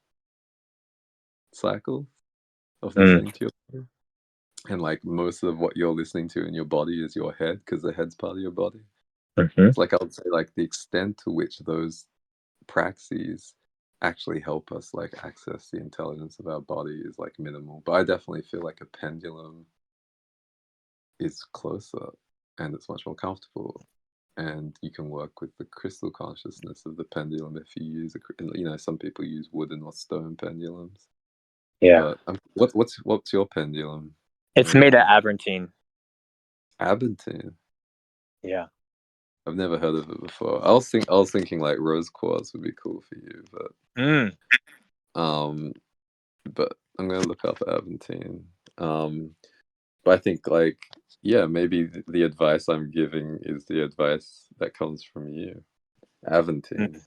cycles of Mm, listening to your body. And like most of what you're listening to in your body is your head because the head's part of your body. mhm. So like I would say like the extent to which those praxis actually help us like access the intelligence of our body is like minimal. But I definitely feel like a pendulum is closer and it's much more comfortable. And you can work with the crystal consciousness of the pendulum if you use some people use wooden or stone pendulums. Yeah. But what's your pendulum It's made made of of? Aventine. Abentine. Yeah. I've never heard of it before. I was thinking like rose quartz would be cool for you, Mm. um, but I'm gonna look up Aventine. But I think like yeah, maybe the advice I'm giving is the advice that comes from you. Mm. Aventine.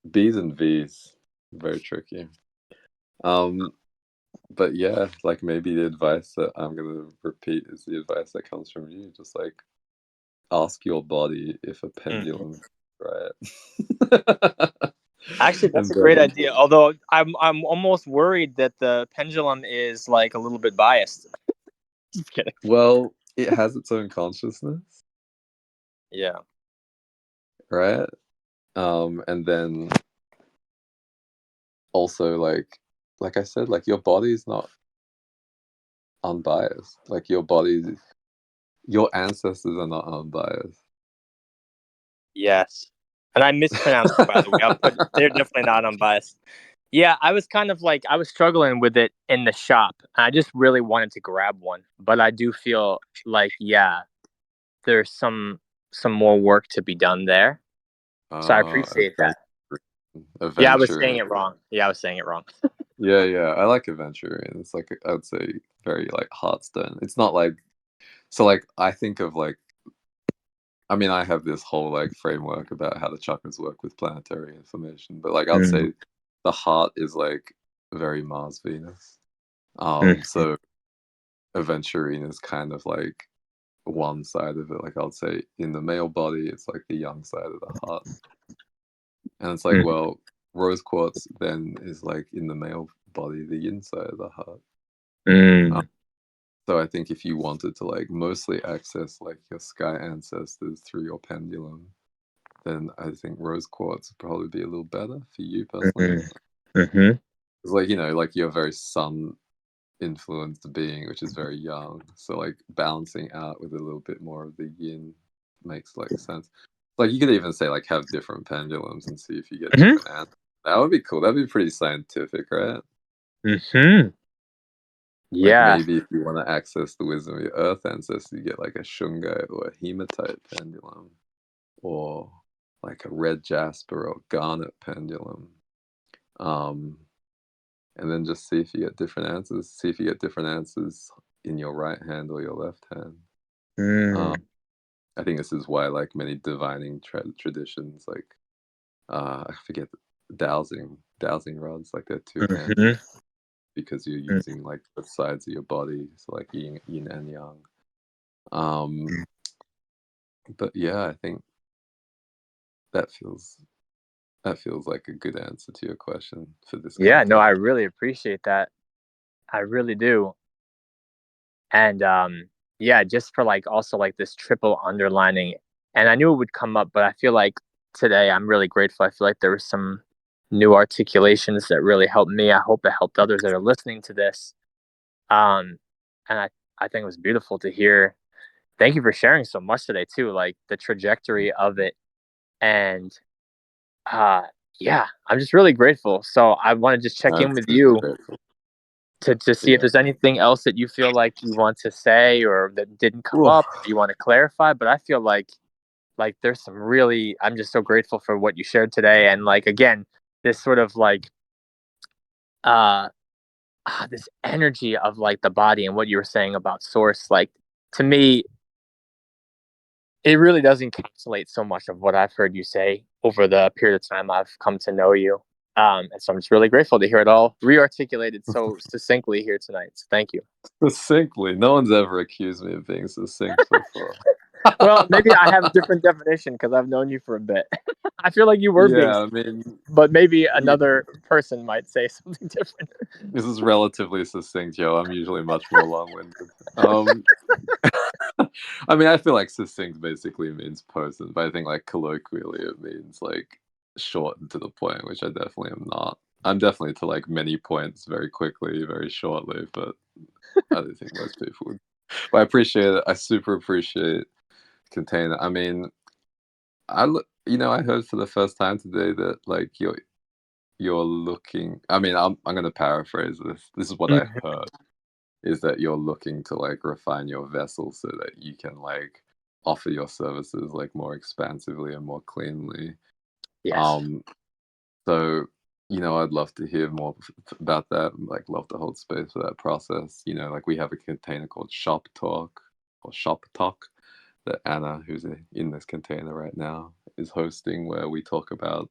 B's and V's. Very tricky. Um, but yeah, like maybe the advice that I'm gonna repeat is the advice that comes from you. Just like ask your body if a Mhm. pendulum, right? Actually, that's And a great then, idea. Although I'm almost worried that the pendulum is like a little bit biased. Just kidding. well, it has its own consciousness, Yeah. right? And then also like I said, like your body is not unbiased. Like your ancestors are not unbiased. Yes. And I mispronounced it, by the way. I'll put they're definitely not unbiased. Yeah, I was kind of like I was struggling with it in the shop. I just really wanted to grab one, but I do feel like yeah, there's some more work to be done there. So I appreciate that. Yeah, I was saying Aventurine. it wrong. Yeah, I was saying it wrong. Yeah, yeah. I like Aventurine. It's like I would say very like Hearthstone. It's not like so like I think of like I mean I have this whole like framework about how the chakras work with planetary information, but like I'd Mm, say the heart is like very Mars Venus. mm, So Aventurine is kind of like one side of it. Like I'd say in the male body, it's like the young side of the heart, and it's like, mm, well, rose quartz then is like in the male body, the yin side of the heart. Um, mm, so I think if you wanted to like mostly access like your sky ancestors through your pendulum, then I think rose quartz would probably be a little better for you personally. mm, mhm, It's like like you're a very sun influenced being, which is very young. So like balancing out with a little bit more of the yin makes like sense. Like you could even say like have different pendulums and see if you get mhm, different answers. That would be cool. That'd be pretty scientific, right? mhm. Like Yeah. maybe if you want to access the wisdom of your earth ancestors, you get like a shungite or a hematite pendulum, or like a red jasper or garnet pendulum. Um, and then just see if you get different answers. See if you get different answers in your right hand or your left hand. Um, Mm, I think this is why like many divining traditions, like I forget dowsing rods, like they're two hands mhm, because you're mm, using like the sides of your body, so like yin and yang. Um, mm. but yeah, I think that feels that feels like a good answer to your question for this Yeah, no, context. I really appreciate that. I really do. And yeah, just for like also like this triple underlining. And I knew it would come up, but I feel like today I'm really grateful. I feel like there was some new articulations that really helped me. I hope it helped others that are listening to this. Um and I think it was beautiful to hear. Thank you for sharing so much today too, like the trajectory of it. And uh yeah, I'm just really grateful. So I want to just check I'm in with super you grateful. to see if Yeah. there's anything else that you feel like you want to say or that didn't come Oof. up or you want to clarify. But I feel like there's some really I'm just so grateful for what you shared today. And like again, this sort of like uh this energy of like the body and what you were saying about source, like to me it really does encapsulate so much of what I've heard you say over the period of time I've come to know you. And so I'm just really grateful to hear it all rearticulated so succinctly here tonight. So thank you. Succinctly. No one's ever accused me of being succinct before. Well, maybe I have a different definition because I've known you for a bit. I feel like you were being, Yeah, I mean, but maybe yeah, another person might say something different. this is relatively succinct, yo. I'm usually much more long-winded. I mean, I feel like succinct basically means potent, but I think like colloquially it means like short and to the point, which I definitely am not. I'm definitely to like many points very quickly, very shortly, but I don't think most people would. But I appreciate it. I super appreciate container. I mean, I heard for the first time today that like you're looking. I mean, I'm gonna paraphrase this. This is what I Mhm. heard is that you're looking to like refine your vessel so that you can like offer your services like more expansively and more cleanly. Yes. Um, so I'd love to hear more about that. And, like, love to hold space for that process. Like we have a container called Shop Talk or Shop Talk that Anna, who's in this container right now, is hosting, where we talk about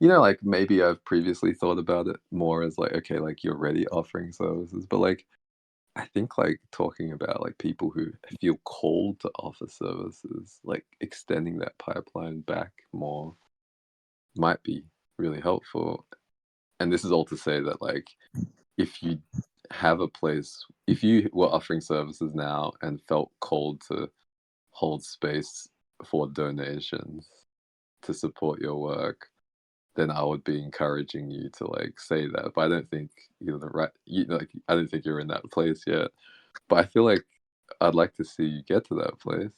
like maybe I've previously thought about it more as like, okay, like you're already offering services, but like I think like talking about like people who feel called to offer services, like extending that pipeline back more might be really helpful. And this is all to say that like if you have a place, if you were offering services now and felt called to hold space for donations to support your work, then I would be encouraging you to like say that. But I don't think you're the right. Like I don't think you're in that place yet. But I feel like I'd like to see you get to that place.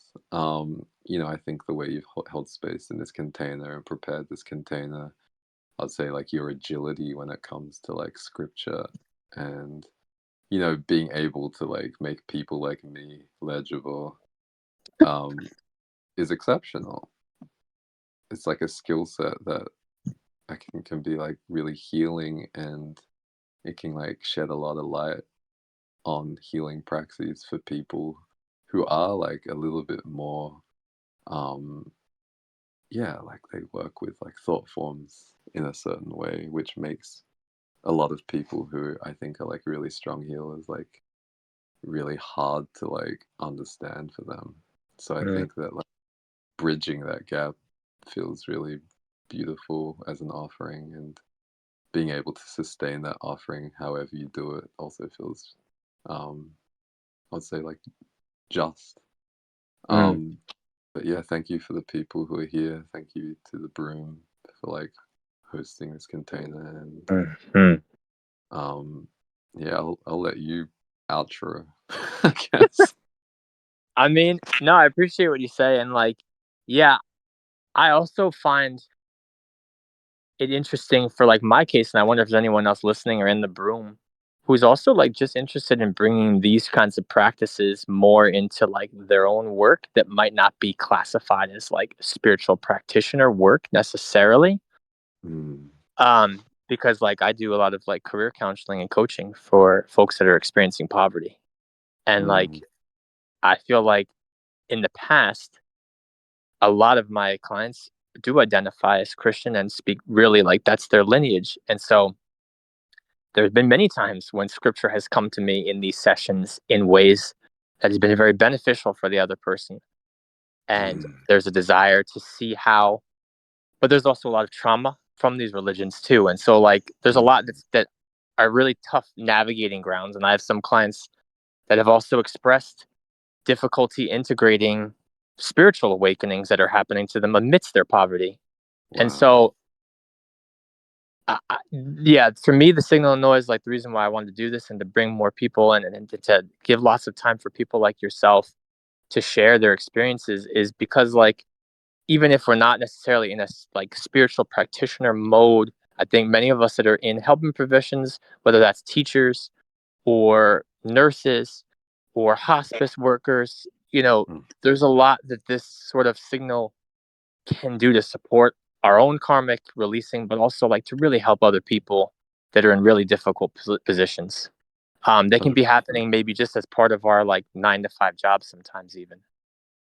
I think the way you've held space in this container and prepared this container, I'd say like your agility when it comes to like scripture and being able to like make people like me legible, um, is exceptional. It's like a skill set that I can be like really healing, and it can like shed a lot of light on healing praxis for people who are like a little bit more, um yeah, like they work with like thought forms in a certain way, which makes a lot of people who I think are like really strong healers like really hard to like understand for them. So I Mm, think that like bridging that gap feels really beautiful as an offering, and being able to sustain that offering however you do it also feels, um I'd say, like, just. mm, Um, but yeah, thank you for the people who are here. Thank you to the Broom for like hosting this container, and mm, mm. um, yeah, I'll let you outro, I guess. I mean, no, I appreciate what you say, and like, yeah, I also find it interesting for like my case, and I wonder if there's anyone else listening or in the room who's also like just interested in bringing these kinds of practices more into like their own work that might not be classified as like spiritual practitioner work necessarily. Mm, Because like I do a lot of like career counseling and coaching for folks that are experiencing poverty, and like mm, I feel like in the past a lot of my clients do identify as Christian and speak really like that's their lineage. And so there's been many times when scripture has come to me in these sessions in ways that has been very beneficial for the other person. And mm, there's a desire to see how, but there's also a lot of trauma from these religions too. And so like there's a lot mm, that are really tough navigating grounds. And I have some clients that have also expressed difficulty integrating spiritual awakenings that are happening to them amidst their poverty. And wow. so yeah, for me, the signal and noise, like the reason why I wanted to do this and to bring more people in and to give lots of time for people like yourself to share their experiences is because, like, even if we're not necessarily in a like spiritual practitioner mode, I think many of us that are in helping professions, whether that's teachers or nurses or hospice workers, Mm, there's a lot that this sort of signal can do to support our own karmic releasing, but also like to really help other people that are in really difficult positions. They can be 100%. happening maybe just as part of our like 9 to 5 jobs sometimes even.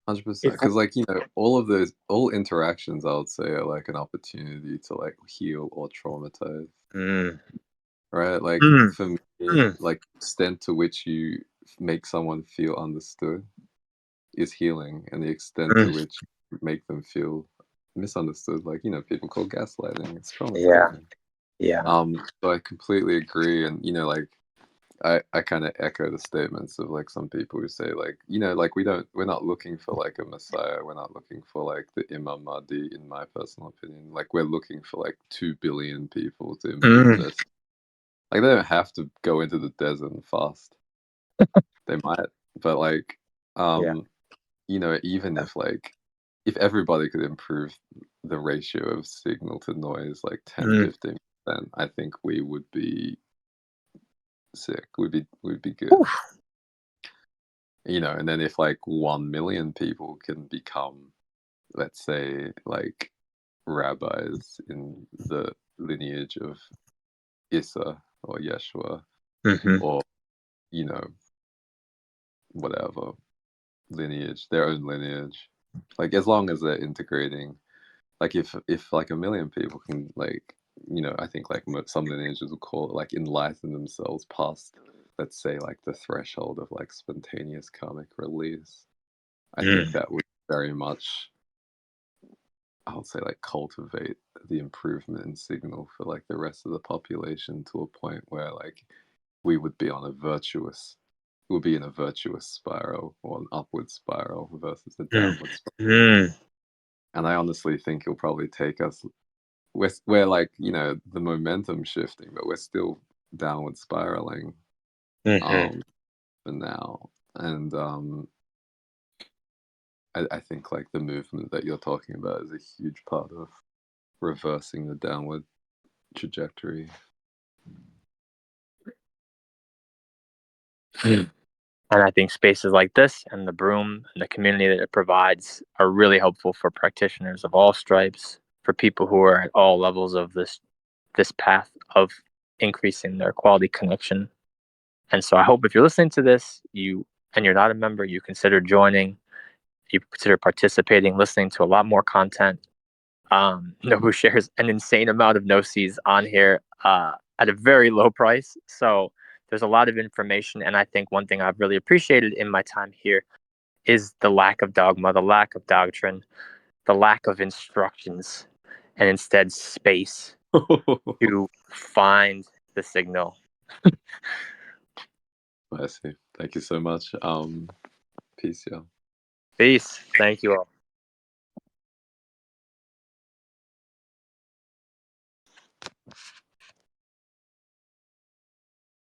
100%. If Because, all interactions, I would say, are like an opportunity to like heal or traumatize, mm, right? Like, mm, for me, mm, like, extent to which you make someone feel understood is healing, and the extent to mm, which you make them feel misunderstood, like, people call gaslighting, it's yeah, traumatizing. yeah. So I completely agree, and like, I kind of echo the statements of like some people who say like, like we're not looking for like a messiah, we're not looking for like the Imam Mahdi, in my personal opinion. Like, we're looking for like 2 billion people to improve Mm, this. Like, they don't have to go into the desert and fast. They might, but like, yeah. um, even if everybody could improve the ratio of signal to noise like 10, Mm, 15%, I think we would be sick. We'd be good. oof, And then if like 1 million people can become, let's say, like rabbis in the lineage of Isa or Yeshua, mhm, or, you know, whatever lineage, their own lineage, like, as long as they're integrating, like, if like 1 million people can, like, I think like some lineages will call it like enlighten themselves past, let's say, like the threshold of like spontaneous karmic release. I think mm, that would very much, I would say, like, cultivate the improvement in signal for like the rest of the population to a point where like we would be on a virtuous, we'll be in a virtuous spiral or an upward spiral versus a mm, downward spiral. mm, And I honestly think it'll probably take us, we're like, the momentum shifting, but we're still downward spiraling, mhm, um for now. And I think like the movement that you're talking about is a huge part of reversing the downward trajectory. mm. And I think spaces like this and the Broom and the community that it provides are really helpful for practitioners of all stripes, for people who are at all levels of this path of increasing their quality connection. And so I hope if you're listening to this, you're not a member, you consider joining, you consider participating, listening to a lot more content. Nobu shares an insane amount of no-seas on here at a very low price. So there's a lot of information. And I think one thing I've really appreciated in my time here is the lack of dogma, the lack of doctrine, the lack of instructions, and instead space to find the signal. I see. Thank you so much. Peace, yeah. Peace. Thank you all.